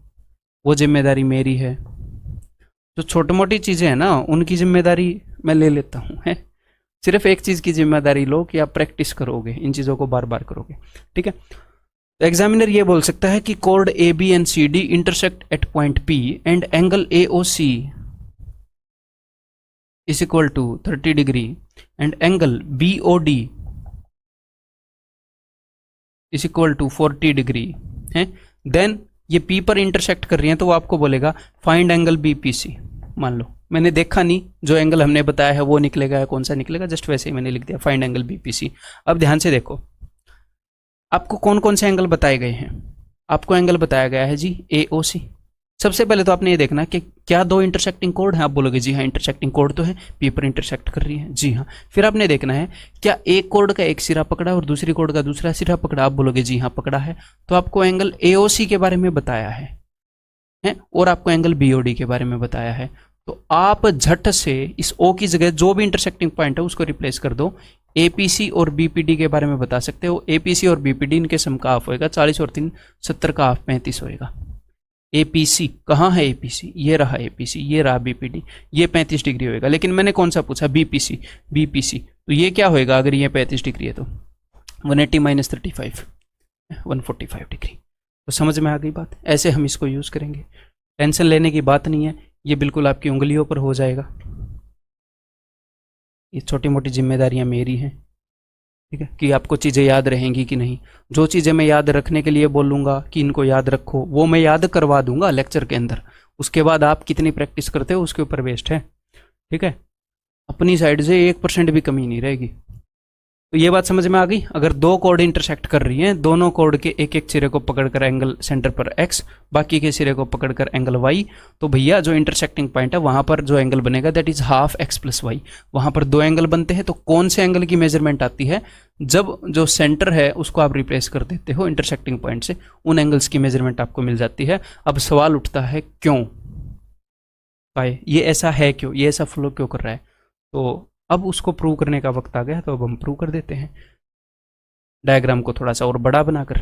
वो जिम्मेदारी मेरी है। जो छोटी मोटी चीज़ें हैं ना उनकी जिम्मेदारी मैं ले लेता हूँ, है। सिर्फ एक चीज़ की जिम्मेदारी लो कि आप प्रैक्टिस करोगे, इन चीज़ों को बार बार करोगे। ठीक है, तो एग्जामिनर ये बोल सकता है कि कोड A B and C D intersect at point P and angle A O C is equal to 30 degree and angle B O D is equal to 40 degree है। देन ये पी पर इंटरसेक्ट कर रही हैं, तो वो आपको बोलेगा find angle B P C. मान लो मैंने देखा नहीं, जो एंगल हमने बताया है वो निकलेगा या कौन सा निकलेगा, जस्ट वैसे ही मैंने लिख दिया find angle B P C. अब ध्यान से देखो, आपको कौन कौन से एंगल बताए गए हैं, आपको एंगल बताया गया है जी ए ओ सी। सबसे पहले तो आपने ये देखना कि क्या दो इंटरसेक्टिंग कोड हैं, आप बोलोगे जी हाँ इंटरसेक्टिंग कोड तो है, पी पर इंटरसेक्ट कर रही है, जी हाँ। फिर आपने देखना है क्या एक कोड का एक सिरा पकड़ा और दूसरी कोड का दूसरा सिरा पकड़ा, आप बोलोगे जी हाँ पकड़ा है। तो आपको एंगल ए ओ सी के बारे में बताया है, और आपको एंगल बी ओ डी के बारे में बताया है। तो आप झट से इस O की जगह जो भी इंटरसेक्टिंग पॉइंट है उसको रिप्लेस कर दो। APC और BPD के बारे में बता सकते हो, APC और BPD इनके सम का हाफ होएगा, 40 और 3 70 का हाफ 35 होएगा। APC कहाँ है, APC ये रहा, APC ये रहा, BPD ये 35 डिग्री होएगा। लेकिन मैंने कौन सा पूछा, BPC, तो ये क्या होएगा अगर ये 35 डिग्री है तो 180 माइनस 35 145 डिग्री। तो समझ में आ गई बात, ऐसे हम इसको यूज करेंगे, टेंशन लेने की बात नहीं है, ये बिल्कुल आपकी उंगलियों पर हो जाएगा। ये छोटी मोटी जिम्मेदारियां मेरी हैं, ठीक है, कि आपको चीज़ें याद रहेंगी कि नहीं। जो चीज़ें मैं याद रखने के लिए बोलूँगा कि इनको याद रखो, वो मैं याद करवा दूंगा लेक्चर के अंदर। उसके बाद आप कितनी प्रैक्टिस करते हो उसके ऊपर बेस्ड है। ठीक है, अपनी साइड से 1% भी कमी नहीं रहेगी। तो ये बात समझ में आ गई। अगर दो कोड इंटरसेक्ट कर रही हैं, दोनों कोड के एक एक सिरे को पकड़कर एंगल सेंटर पर x, बाकी के सिरे को पकड़कर एंगल y, तो भैया जो इंटरसेक्टिंग पॉइंट है वहां पर जो एंगल बनेगा that is half x plus Y. वहां पर दो एंगल बनते हैं, तो कौन से एंगल की मेजरमेंट आती है, जब जो सेंटर है उसको आप रिप्लेस कर देते हो इंटरसेक्टिंग पॉइंट से, उन एंगल्स की मेजरमेंट आपको मिल जाती है। अब सवाल उठता है क्यों, ये ऐसा है क्यों, ये ऐसा फ्लो क्यों कर रहा है। तो अब उसको प्रूव करने का वक्त आ गया, तो अब हम प्रूव कर देते हैं डायग्राम को थोड़ा सा और बड़ा बनाकर।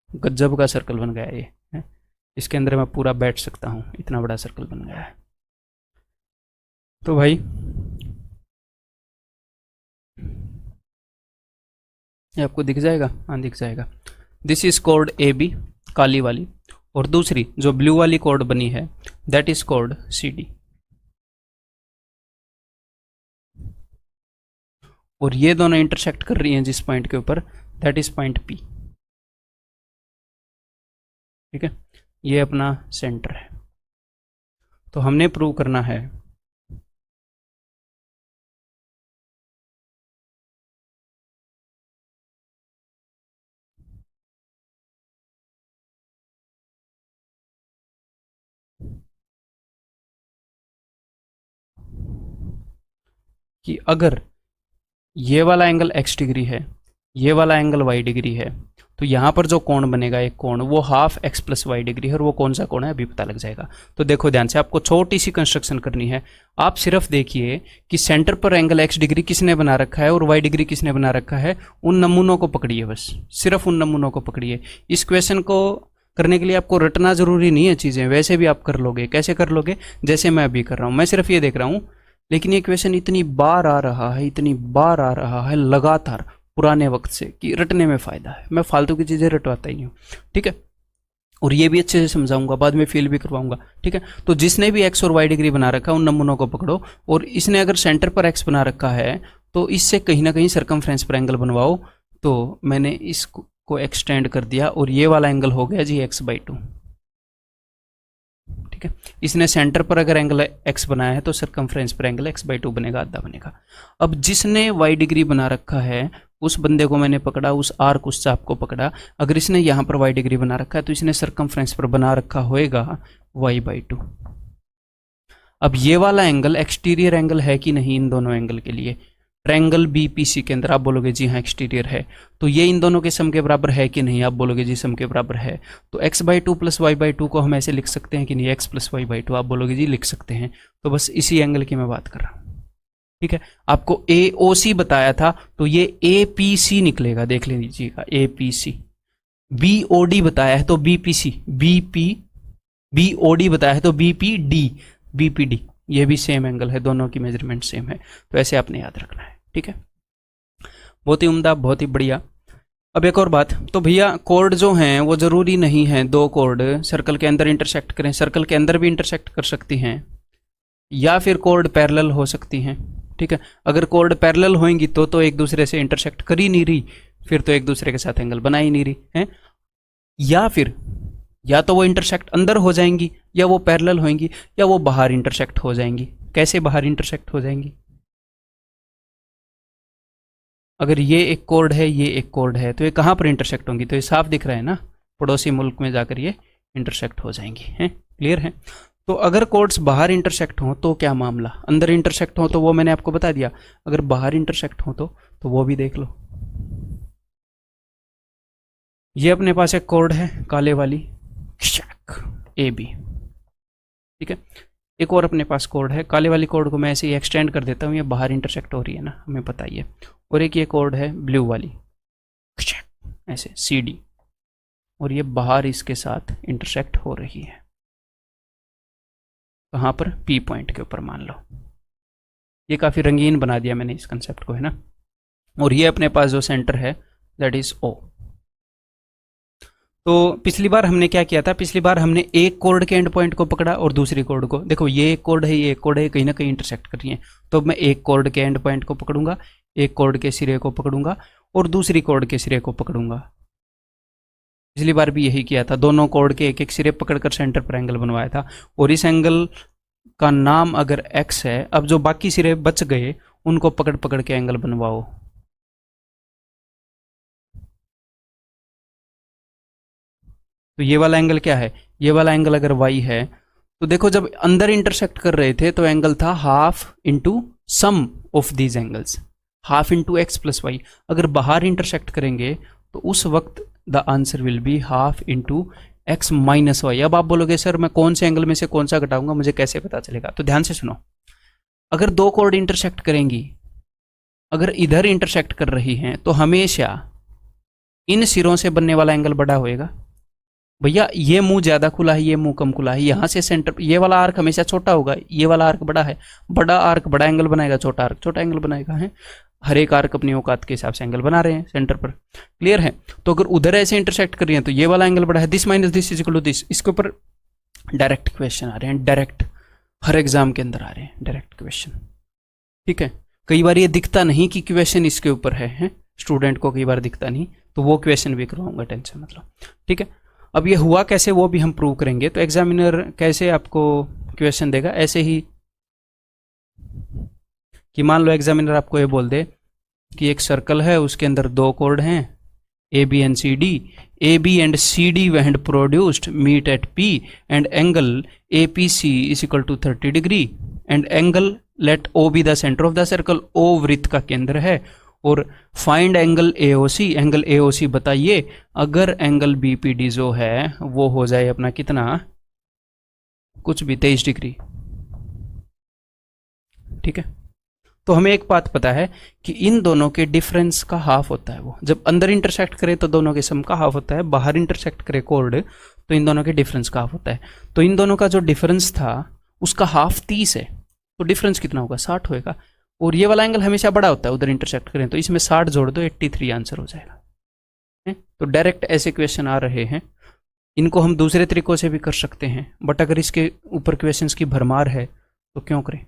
गजब का सर्कल बन गया ये है? इसके अंदर मैं पूरा बैठ सकता हूं, इतना बड़ा सर्कल बन गया है। तो भाई ये आपको दिख जाएगा, हाँ दिख जाएगा। दिस इज कोड ए बी काली वाली, और दूसरी जो ब्लू वाली कोड बनी है दैट इज कोड सी डी। और ये दोनों इंटरसेक्ट कर रही हैं जिस पॉइंट के ऊपर, दैट इज पॉइंट P। ठीक है, ये अपना सेंटर है। तो हमने प्रूव करना है कि अगर ये वाला एंगल x डिग्री है, ये वाला एंगल y डिग्री है, तो यहाँ पर जो कोण बनेगा एक कोण, वो half x plus Y degree है, और वो कौन सा कोण है अभी पता लग जाएगा। तो देखो ध्यान से, आपको छोटी सी कंस्ट्रक्शन करनी है। आप सिर्फ देखिए कि सेंटर पर एंगल x डिग्री किसने बना रखा है और y डिग्री किसने बना रखा है, उन नमूनों को पकड़िए, बस सिर्फ उन नमूनों को पकड़िए। इस क्वेश्चन को करने के लिए आपको रटना जरूरी नहीं है चीज़ें, वैसे भी आप कर लोगे। कैसे कर लोगे, जैसे मैं अभी कर रहा हूँ, मैं सिर्फ ये देख रहा हूँ। लेकिन ये क्वेश्चन इतनी बार आ रहा है, इतनी बार आ रहा है लगातार पुराने वक्त से, कि रटने में फ़ायदा है। मैं फालतू की चीज़ें रटवाता ही हूँ, ठीक है। और ये भी अच्छे से समझाऊंगा, बाद में फील भी करवाऊंगा, ठीक है। तो जिसने भी x और y डिग्री बना रखा है उन नमूनों को पकड़ो, और इसने अगर सेंटर पर x बना रखा है तो इससे कहीं ना कहीं सर्कमफ्रेंस पर एंगल बनवाओ। तो मैंने इसको एक्सटेंड कर दिया, और ये वाला एंगल हो गया जी x/2, ठीक है। इसने सेंटर पर अगर एंगल x बनाया है तो सर्कमफ्रेंस पर एंगल x/2 बनेगा, आधा बनेगा। अब जिसने y डिग्री बना रखा है उस बंदे को मैंने पकड़ा, उस आर्क, उस चाप को पकड़ा। अगर इसने यहाँ पर y डिग्री बना रखा है तो इसने सर्कमफ्रेंस पर बना रखा होएगा y/2। अब ये वाला एंगल एक्सटीरियर एंगल है कि नहीं इन दोनों एंगल के लिए, ट्रायंगल BPC के अंदर, आप बोलोगे जी हाँ एक्सटीरियर है। तो ये इन दोनों के सम के बराबर है कि नहीं, आप बोलोगे जी सम के बराबर है। तो x/2 प्लस y/2 को हम ऐसे लिख सकते हैं कि नहीं, x प्लस y/2, आप बोलोगे जी लिख सकते हैं। तो बस इसी एंगल की मैं बात कर रहा हूँ, ठीक है। आपको AOC बताया था तो ये APC निकलेगा, देख लीजिएगा APC। BOD बताया है तो BPC, BOD बताया है तो BPD, ये भी सेम एंगल है, दोनों की मेजरमेंट सेम है। तो ऐसे आपने याद रखना है, ठीक है। बहुत ही उम्दा, बहुत ही बढ़िया। अब एक और बात, तो भैया कोड जो हैं वो ज़रूरी नहीं है दो कोड सर्कल के अंदर इंटरसेक्ट करें, सर्कल के अंदर भी इंटरसेक्ट कर सकती हैं, या फिर कोड पैरेलल हो सकती हैं, ठीक है। अगर कोड पैरेलल होंगी तो एक दूसरे से इंटरसेक्ट कर ही नहीं रही, फिर तो एक दूसरे के साथ एंगल बना ही नहीं रही है। या फिर या तो वो इंटरसेक्ट अंदर हो जाएंगी, या वो पैरेलल होंगी, या वो बाहर इंटरसेक्ट हो जाएंगी। कैसे बाहर इंटरसेक्ट हो जाएंगी, अगर ये एक कोड है, ये एक कोड है, तो ये कहाँ पर इंटरसेक्ट होंगी, तो ये साफ दिख रहा है ना, पड़ोसी मुल्क में जाकर ये इंटरसेक्ट हो जाएंगी, हैं, क्लियर है। तो अगर कोड्स बाहर इंटरसेक्ट हों तो क्या मामला, अंदर इंटरसेक्ट हो तो वो मैंने आपको बता दिया, अगर बाहर इंटरसेक्ट हो तो वो भी देख लो। ये अपने पास एक कोड है काले वाली AB, ठीक है। एक और अपने पास कोड है, काले वाली कोड को मैं ऐसे ही एक्सटेंड कर देता हूँ, ये बाहर इंटरसेक्ट हो रही है ना, हमें पता ही है। और एक ये कोड है ब्लू वाली, ऐसे CD, और ये बाहर इसके साथ इंटरसेक्ट हो रही है, कहाँ पर, P पॉइंट के ऊपर मान लो। ये काफ़ी रंगीन बना दिया मैंने इस कंसेप्ट को, है ना। और ये अपने पास जो सेंटर है दैट इज O। तो पिछली बार हमने क्या किया था, पिछली बार हमने एक कोड के एंड पॉइंट को पकड़ा और दूसरी कोड को, देखो ये एक कोड है, ये एक कोड है, कहीं ना कहीं इंटरसेक्ट कर रही है। तो मैं एक कोड के एंड पॉइंट को पकड़ूंगा, एक कोड के सिरे को पकड़ूंगा, और दूसरी कोड के सिरे को पकड़ूंगा। पिछली बार भी यही किया था, दोनों कोड के एक एक सिरे पकड़कर सेंटर पर एंगल बनवाया था। और इस एंगल का नाम अगर x है, अब जो बाकी सिरे बच गए उनको पकड़ पकड़ के एंगल बनवाओ। तो ये वाला एंगल क्या है, ये वाला एंगल अगर y है, तो देखो जब अंदर इंटरसेक्ट कर रहे थे तो एंगल था half into sum of these angles, half into x plus Y. अगर बाहर इंटरसेक्ट करेंगे तो उस वक्त the answer will be half into x minus Y. अब आप बोलोगे सर मैं कौन से एंगल में से कौन सा घटाऊंगा, मुझे कैसे पता चलेगा। तो ध्यान से सुनो, अगर दो कोड इंटरसेक्ट करेंगी, अगर इधर इंटरसेक्ट कर रही हैं तो हमेशा इन सिरों से बनने वाला एंगल बड़ा होएगा। भैया ये मुंह ज्यादा खुला है, ये मुंह कम खुला है, यहाँ से सेंटर, ये वाला आर्क हमेशा छोटा होगा, ये वाला आर्क बड़ा है, बड़ा आर्क बड़ा एंगल बनाएगा, छोटा आर्क छोटा एंगल बनाएगा, है। हर एक आर्क अपनी औकात के हिसाब से एंगल बना रहे हैं सेंटर पर, क्लियर है। तो अगर उधर ऐसे इंटरसेक्ट कर रही है तो ये वाला एंगल बड़ा है, this minus this is equal to this. इसके ऊपर डायरेक्ट क्वेश्चन आ रहे हैं, डायरेक्ट हर एग्जाम के अंदर आ रहे हैं डायरेक्ट क्वेश्चन, ठीक है। कई बार ये दिखता नहीं कि क्वेश्चन इसके ऊपर है? स्टूडेंट को कई बार दिखता नहीं, तो वो क्वेश्चन भी करवाऊंगा, टेंशन मतलब। ठीक है, अब ये हुआ कैसे वो भी हम प्रूव करेंगे। तो एग्जामिनर कैसे आपको क्वेश्चन देगा, ऐसे ही कि मान लो एग्जामिनर आपको ये बोल दे कि एक सर्कल है, उसके अंदर दो कोड हैं A B and C D, A B and C D when produced meet at P and angle APC is equal to 30 degree and angle let O be the center of the circle, O वृत्त का केंद्र है, और find angle AOC, angle AOC बताइए अगर angle BPD जो है वो हो जाए अपना कितना, कुछ भी 23 डिग्री। ठीक है, तो हमें एक बात पता है कि इन दोनों के डिफरेंस का हाफ होता है, वो जब अंदर इंटरसेक्ट करे तो दोनों के सम का हाफ होता है, बाहर इंटरसेक्ट करे कोड तो इन दोनों के डिफरेंस का हाफ होता है। तो इन दोनों का जो डिफरेंस था उसका हाफ 30 है, तो डिफरेंस कितना होगा, 60 होएगा। और ये वाला एंगल हमेशा बड़ा होता है उधर इंटरसेक्ट करें, तो इसमें 60 जोड़ दो, 83 आंसर हो जाएगा। तो डायरेक्ट ऐसे क्वेश्चन आ रहे हैं, इनको हम दूसरे तरीकों से भी कर सकते हैं, बट अगर इसके ऊपर क्वेश्चंस की भरमार है तो क्यों करें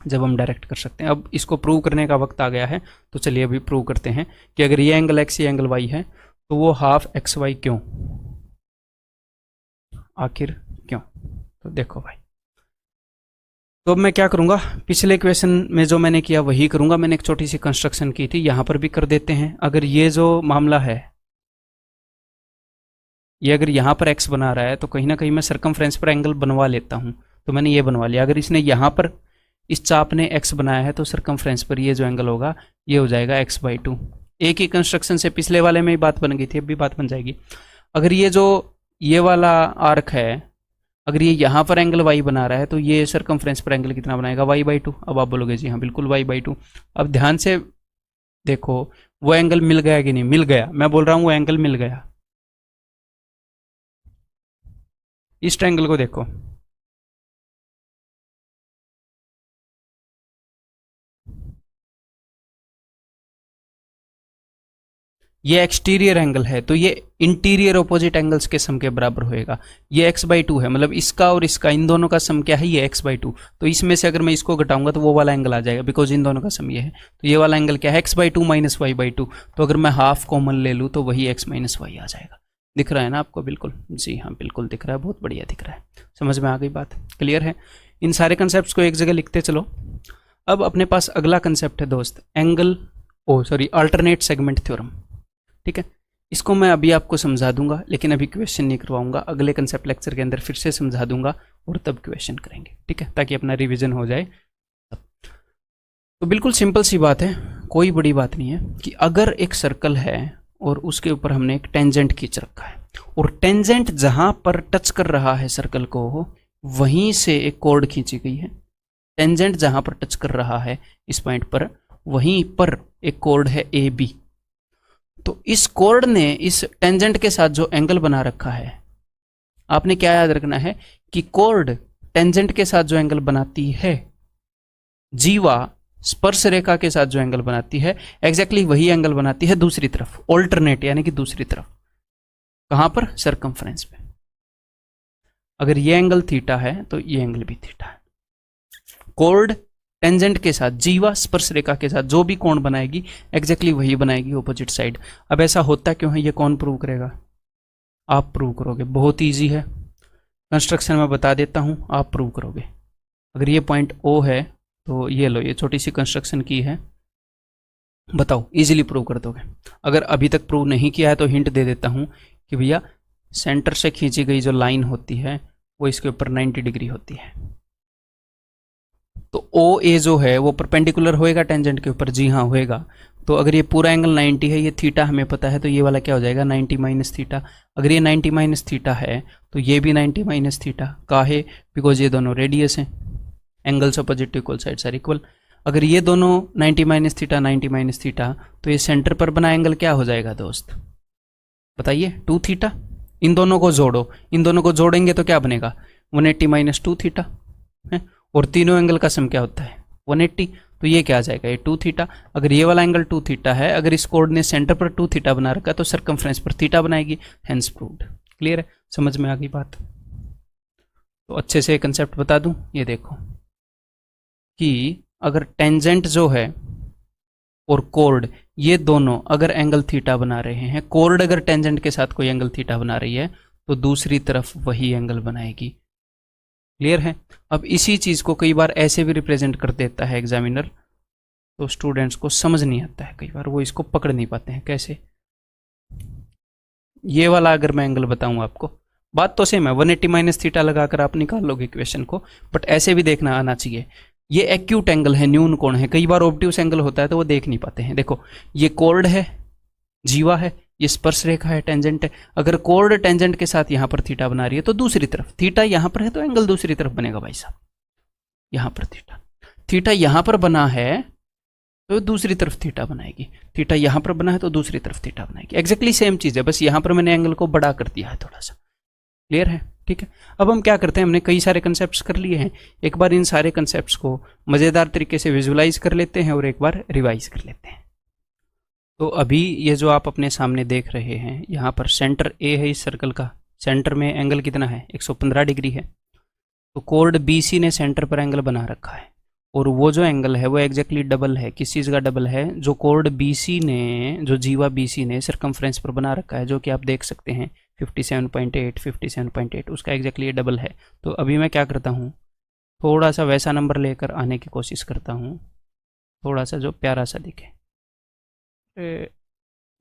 जब हम डायरेक्ट कर सकते हैं। अब इसको प्रूव करने का वक्त आ गया है, तो चलिए अभी प्रूव करते हैं कि अगर ये एंगल x ये एंगल y है तो वो हाफ एक्स वाई क्यों, आखिर क्यों। तो देखो भाई, तो अब मैं क्या करूंगा, पिछले क्वेश्चन में जो मैंने किया वही करूंगा। मैंने एक छोटी सी कंस्ट्रक्शन की थी, यहां पर भी कर देते हैं। अगर ये जो मामला है ये अगर यहां पर x बना रहा है तो कहीं ना कहीं मैं सरकमफ्रेंस पर एंगल बनवा लेता हूं, तो मैंने ये बनवा लिया। अगर इसने यहां पर इस चाप ने x बनाया है तो सरकमफ्रेंस पर ये जो एंगल होगा ये हो जाएगा x/2। एक ही कंस्ट्रक्शन से पिछले वाले में ही बात बन गई थी, अब भी बात बन जाएगी। अगर ये जो ये वाला आर्क है, अगर ये यहाँ पर एंगल y बना रहा है तो ये सरकमफ्रेंस पर एंगल कितना बनाएगा, y/2। अब आप बोलोगे जी हाँ बिल्कुल y/2। अब ध्यान से देखो वो एंगल मिल गया कि नहीं, मिल गया। मैं बोल रहा हूँ वो एंगल मिल गया। इस ट्रायंगल को देखो, ये एक्सटीरियर एंगल है तो ये इंटीरियर ऑपोजिट एंगल्स के सम के बराबर होएगा। ये x/2 है, मतलब इसका और इसका, इन दोनों का सम क्या है, ये x/2। तो इसमें से अगर मैं इसको घटाऊंगा तो वो वाला एंगल आ जाएगा, बिकॉज इन दोनों का सम ये है। तो ये वाला एंगल क्या है, x/2 माइनस y/2। तो अगर मैं हाफ कॉमन ले लूँ तो वही x माइनस y आ जाएगा। दिख रहा है ना आपको, बिल्कुल जी हाँ बिल्कुल दिख रहा है, बहुत बढ़िया दिख रहा है। समझ में आ गई बात, क्लियर है। इन सारे कंसेप्ट को एक जगह लिखते चलो। अब अपने पास अगला कंसेप्ट है दोस्त, अल्टरनेट सेगमेंट थ्योरम। ठीक है, इसको मैं अभी आपको समझा दूंगा, लेकिन अभी क्वेश्चन नहीं करवाऊंगा। अगले कंसेप्ट लेक्चर के अंदर फिर से समझा दूंगा और तब क्वेश्चन करेंगे। ठीक है, ताकि अपना रिवीजन हो जाए। तो बिल्कुल सिंपल सी बात है, कोई बड़ी बात नहीं है कि अगर एक सर्कल है और उसके ऊपर हमने एक टेंजेंट खींच रखा है, और टेंजेंट जहां पर टच कर रहा है सर्कल को वहीं से एक कॉर्ड खींची गई है। टेंजेंट जहां पर टच कर रहा है इस पॉइंट पर, वहीं पर एक कॉर्ड है AB। तो इस कॉर्ड ने इस टेंजेंट के साथ जो एंगल बना रखा है, आपने क्या याद रखना है कि कॉर्ड टेंजेंट के साथ जो एंगल बनाती है, जीवा स्पर्श रेखा के साथ जो एंगल बनाती है, एग्जैक्टली वही एंगल बनाती है दूसरी तरफ, ऑल्टरनेट यानी कि दूसरी तरफ। कहां पर, सरकमफ्रेंस पे। अगर ये एंगल थीटा है तो ये एंगल भी थीटा है। कॉर्ड टेंजेंट के साथ, जीवा स्पर्श रेखा के साथ जो भी कोण बनाएगी एग्जैक्टली वही बनाएगी ऑपोजिट साइड। अब ऐसा होता क्यों है, ये कौन प्रूव करेगा, आप प्रूव करोगे। बहुत इजी है, कंस्ट्रक्शन में बता देता हूं, आप प्रूव करोगे। अगर ये पॉइंट O है तो ये लो, ये छोटी सी कंस्ट्रक्शन की है, बताओ इजीली प्रूव कर दोगे। अगर अभी तक प्रूव नहीं किया है तो हिंट दे देता हूं कि भैया सेंटर से खींची गई जो लाइन होती है वो इसके ऊपर 90 डिग्री होती है। तो OA जो है वो परपेंडिकुलर होएगा टेंजेंट के ऊपर, जी हाँ होएगा। तो अगर ये पूरा एंगल 90 है, ये थीटा हमें पता है, तो ये वाला क्या हो जाएगा 90 माइनस थीटा। अगर ये 90 माइनस थीटा है तो ये भी 90 माइनस थीटा। काहे, बिकॉज ये दोनों रेडियस हैं, angles opposite to equal sides are equal. अगर ये दोनों 90 माइनस थीटा 90 माइनस थीटा, तो ये सेंटर पर बना एंगल क्या हो जाएगा दोस्त, बताइए 2 थीटा। इन दोनों को जोड़ो, इन दोनों को जोड़ेंगे तो क्या बनेगा 180 माइनस 2 थीटा है, और तीनों एंगल का सम क्या होता है 180। तो ये क्या आ जाएगा, ये 2 थीटा। अगर ये वाला एंगल 2 थीटा है, अगर इस कोड ने सेंटर पर 2 थीटा बना रखा है तो सरकमफ्रेंस पर थीटा बनाएगी, हेंस प्रूव्ड। क्लियर है, समझ में आ गई बात। तो अच्छे से कंसेप्ट बता दूं, ये देखो कि अगर टेंजेंट जो है और कोर्ड, ये दोनों अगर एंगल थीटा बना रहे हैं, कोर्ड अगर टेंजेंट के साथ कोई एंगल थीटा बना रही है तो दूसरी तरफ वही एंगल बनाएगी। क्लियर है? अब इसी चीज को कई बार ऐसे भी रिप्रेजेंट कर देता है एग्जामिनर, तो स्टूडेंट्स को समझ नहीं आता है, कई बार वो इसको पकड़ नहीं पाते हैं। कैसे? ये वाला अगर मैं एंगल बताऊं आपको, बात तो सेम है, 180 माइनस थीटा लगाकर आप निकाल लोगे इक्वेशन को, बट ऐसे भी देखना आना चाहिए। ये एक्यूट एंगल है, न्यून कोण है, कई बार ऑब्ट्यूस एंगल होता है तो वो देख नहीं पाते हैं। देखो ये कोर्ड है, जीवा है, ये स्पर्श रेखा है, टेंजेंट है। अगर कोर्ड टेंजेंट के साथ यहां पर थीटा बना रही है तो दूसरी तरफ, थीटा यहां पर है तो एंगल दूसरी तरफ बनेगा भाई साहब। यहां पर थीटा यहां पर बना है तो दूसरी तरफ थीटा बनाएगी, थीटा यहां पर बना है तो दूसरी तरफ थीटा बनाएगी। एग्जैक्टली सेम चीज है, बस यहां पर मैंने एंगल को बड़ा कर दिया है थोड़ा सा। क्लियर है? ठीक है। अब हम क्या करते हैं, हमने कई सारे कंसेप्ट्स कर लिए हैं, एक बार इन सारे कंसेप्ट्स को मजेदार तरीके से विजुलाइज कर लेते हैं और एक बार रिवाइज कर लेते हैं। तो अभी ये जो आप अपने सामने देख रहे हैं, यहाँ पर सेंटर ए है इस सर्कल का, सेंटर में एंगल कितना है? 115 डिग्री है। तो कोर्ड BC ने सेंटर पर एंगल बना रखा है, और वो जो एंगल है वो एग्जैक्टली डबल है। किस चीज़ का डबल है? जो कोर्ड BC ने, जो जीवा BC ने सर्कमफ्रेंस पर बना रखा है, जो कि आप देख सकते हैं 57.8, 57.8, उसका एग्जैक्टली डबल है। तो अभी मैं क्या करता हूँ, थोड़ा सा वैसा नंबर लेकर आने की कोशिश करता हूँ, थोड़ा सा जो प्यारा सा दिखे।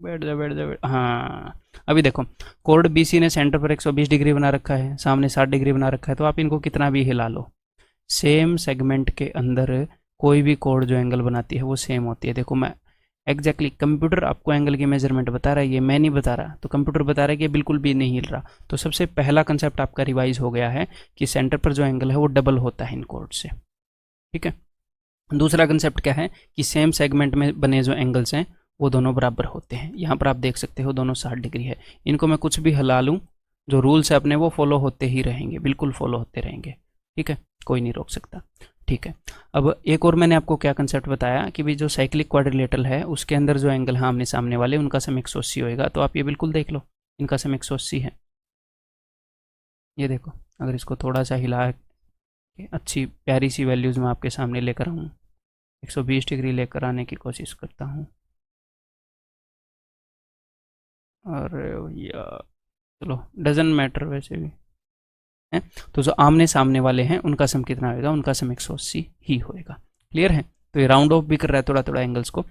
बैठ जा। हाँ, अभी देखो कोर्ड BC ने सेंटर पर 120 डिग्री बना रखा है, सामने 60 डिग्री बना रखा है, तो आप इनको कितना भी हिला लो, सेम सेगमेंट के अंदर कोई भी कोड जो एंगल बनाती है वो सेम होती है। देखो मैं एग्जैक्टली कंप्यूटर आपको एंगल की मेजरमेंट बता रहा है, ये मैं नहीं बता रहा, तो कंप्यूटर बता रहा है कि बिल्कुल भी नहीं हिल रहा। तो सबसे पहला कंसेप्ट आपका रिवाइज हो गया है कि सेंटर पर जो एंगल है वो डबल होता है इन कोड से। ठीक है। दूसरा कंसेप्ट क्या है कि सेम सेगमेंट में बने जो एंगल्स हैं वो दोनों बराबर होते हैं। यहाँ पर आप देख सकते हो दोनों 60 डिग्री है, इनको मैं कुछ भी हिला लूँ, जो रूल्स है अपने वो फॉलो होते ही रहेंगे, बिल्कुल फॉलो होते रहेंगे। ठीक है, कोई नहीं रोक सकता। ठीक है, अब एक और मैंने आपको क्या कंसेप्ट बताया कि भाई जो साइक्लिक क्वाड्रिलेटरल है उसके अंदर जो एंगल है आमने सामने वाले, उनका सम 180 होएगा। तो आप ये बिल्कुल देख लो, इनका सम 180 है। ये देखो, अगर इसको थोड़ा सा हिला के अच्छी प्यारी सी वैल्यूज़ मैं आपके सामने लेकर आऊँ, 120 डिग्री लेकर आने की कोशिश करता हूँ। अरे भैया चलो, डजन मैटर वैसे भी है। तो जो आमने सामने वाले हैं उनका सम कितना होगा? उनका सम 180 ही होएगा। क्लियर है? तो ये राउंड ऑफ भी कर रहा है थोड़ा थोड़ा एंगल्स को।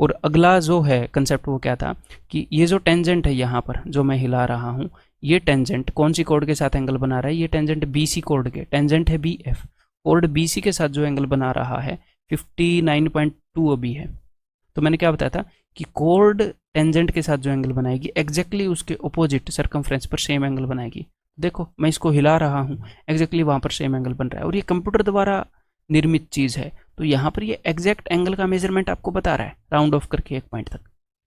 और अगला जो है कंसेप्ट वो क्या था कि ये जो टेंजेंट है यहाँ पर जो मैं हिला रहा हूँ, ये टेंजेंट कौन सी कोड के साथ एंगल बना रहा है? ये टेंजेंट BC कोड के, टेंजेंट है BF, कोड BC के साथ जो एंगल बना रहा है 59.2 अभी है। तो मैंने क्या बताया था कि कोड टेंजेंट के साथ जो एंगल बनाएगी एग्जैक्टली उसके ऑपोजिट सर्कमफ्रेंस पर सेम एंगल बनाएगी। देखो मैं इसको हिला रहा हूँ, एग्जैक्टली वहाँ पर सेम एंगल बन रहा है, और ये कंप्यूटर द्वारा निर्मित चीज़ है। तो यहाँ पर ये एग्जैक्ट एंगल का मेजरमेंट आपको बता रहा है राउंड ऑफ करके एक पॉइंट तक।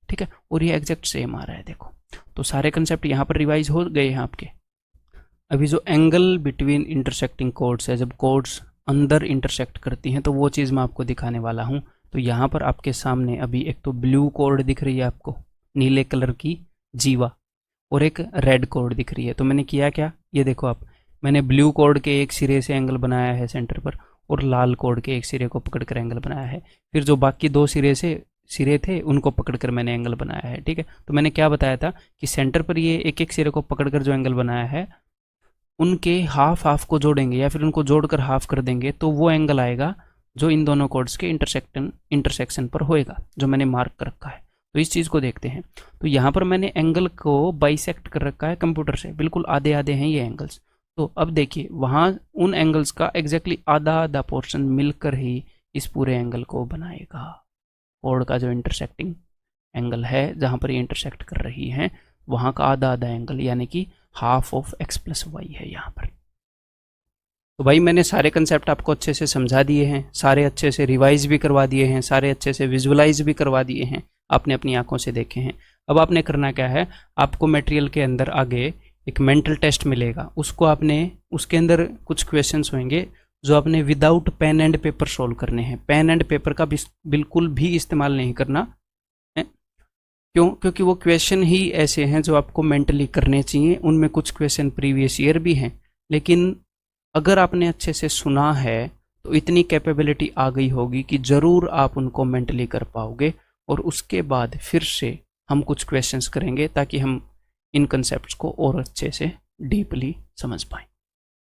ठीक है, और ये एग्जैक्ट सेम आ रहा है। देखो तो सारे कंसेप्ट यहाँ पर रिवाइज हो गए हैं आपके। अभी जो एंगल बिटवीन इंटरसेक्टिंग कोड्स है, जब कोड्स अंदर इंटरसेक्ट करती हैं, तो वो चीज़ मैं आपको दिखाने वाला हूँ। तो यहाँ पर आपके सामने अभी एक तो ब्लू कोड दिख रही है आपको, नीले कलर की जीवा, और एक रेड कोड दिख रही है। तो मैंने किया क्या, ये देखो आप, मैंने ब्लू कोड के एक सिरे से एंगल बनाया है सेंटर पर, और लाल कोड के एक सिरे को पकड़कर एंगल बनाया है। फिर जो बाकी दो सिरे थे उनको पकड़कर मैंने एंगल बनाया है। ठीक है, तो मैंने क्या बताया था कि सेंटर पर ये एक एक सिरे को पकड़कर जो एंगल बनाया है, उनके हाफ को जोड़ेंगे या फिर उनको जोड़कर हाफ कर देंगे, तो वो एंगल आएगा जो इन दोनों कोड्स के इंटरसेक्शन पर होएगा, जो मैंने मार्क कर रखा है। तो इस चीज़ को देखते हैं। तो यहाँ पर मैंने एंगल को बाइसेक्ट कर रखा है कंप्यूटर से, बिल्कुल आधे आधे हैं ये एंगल्स। तो अब देखिए वहाँ उन एंगल्स का एग्जैक्टली आधा आधा पोर्शन मिलकर ही इस पूरे एंगल को बनाएगा। कोड का जो इंटरसेक्टिंग एंगल है, जहाँ पर ये इंटरसेक्ट कर रही हैं, वहाँ का आधा आधा एंगल, यानी कि हाफ ऑफ x+y है यहाँ पर। तो भाई मैंने सारे कंसेप्ट आपको अच्छे से समझा दिए हैं, सारे अच्छे से रिवाइज भी करवा दिए हैं, सारे अच्छे से विजुअलाइज भी करवा दिए हैं, आपने अपनी आंखों से देखे हैं। अब आपने करना क्या है, आपको मटेरियल के अंदर आगे एक मेंटल टेस्ट मिलेगा, उसको आपने, उसके अंदर कुछ क्वेश्चंस होंगे जो आपने without pen and paper solve करने हैं। पेन एंड पेपर का बिल्कुल भी इस्तेमाल नहीं करना है। क्यों? क्योंकि वो क्वेश्चन ही ऐसे हैं जो आपको मेंटली करने चाहिए। उनमें कुछ क्वेश्चन प्रीवियस ईयर भी हैं, लेकिन अगर आपने अच्छे से सुना है तो इतनी कैपेबिलिटी आ गई होगी कि ज़रूर आप उनको मेंटली कर पाओगे। और उसके बाद फिर से हम कुछ क्वेश्चंस करेंगे ताकि हम इन कंसेप्ट्स को और अच्छे से डीपली समझ पाएँ।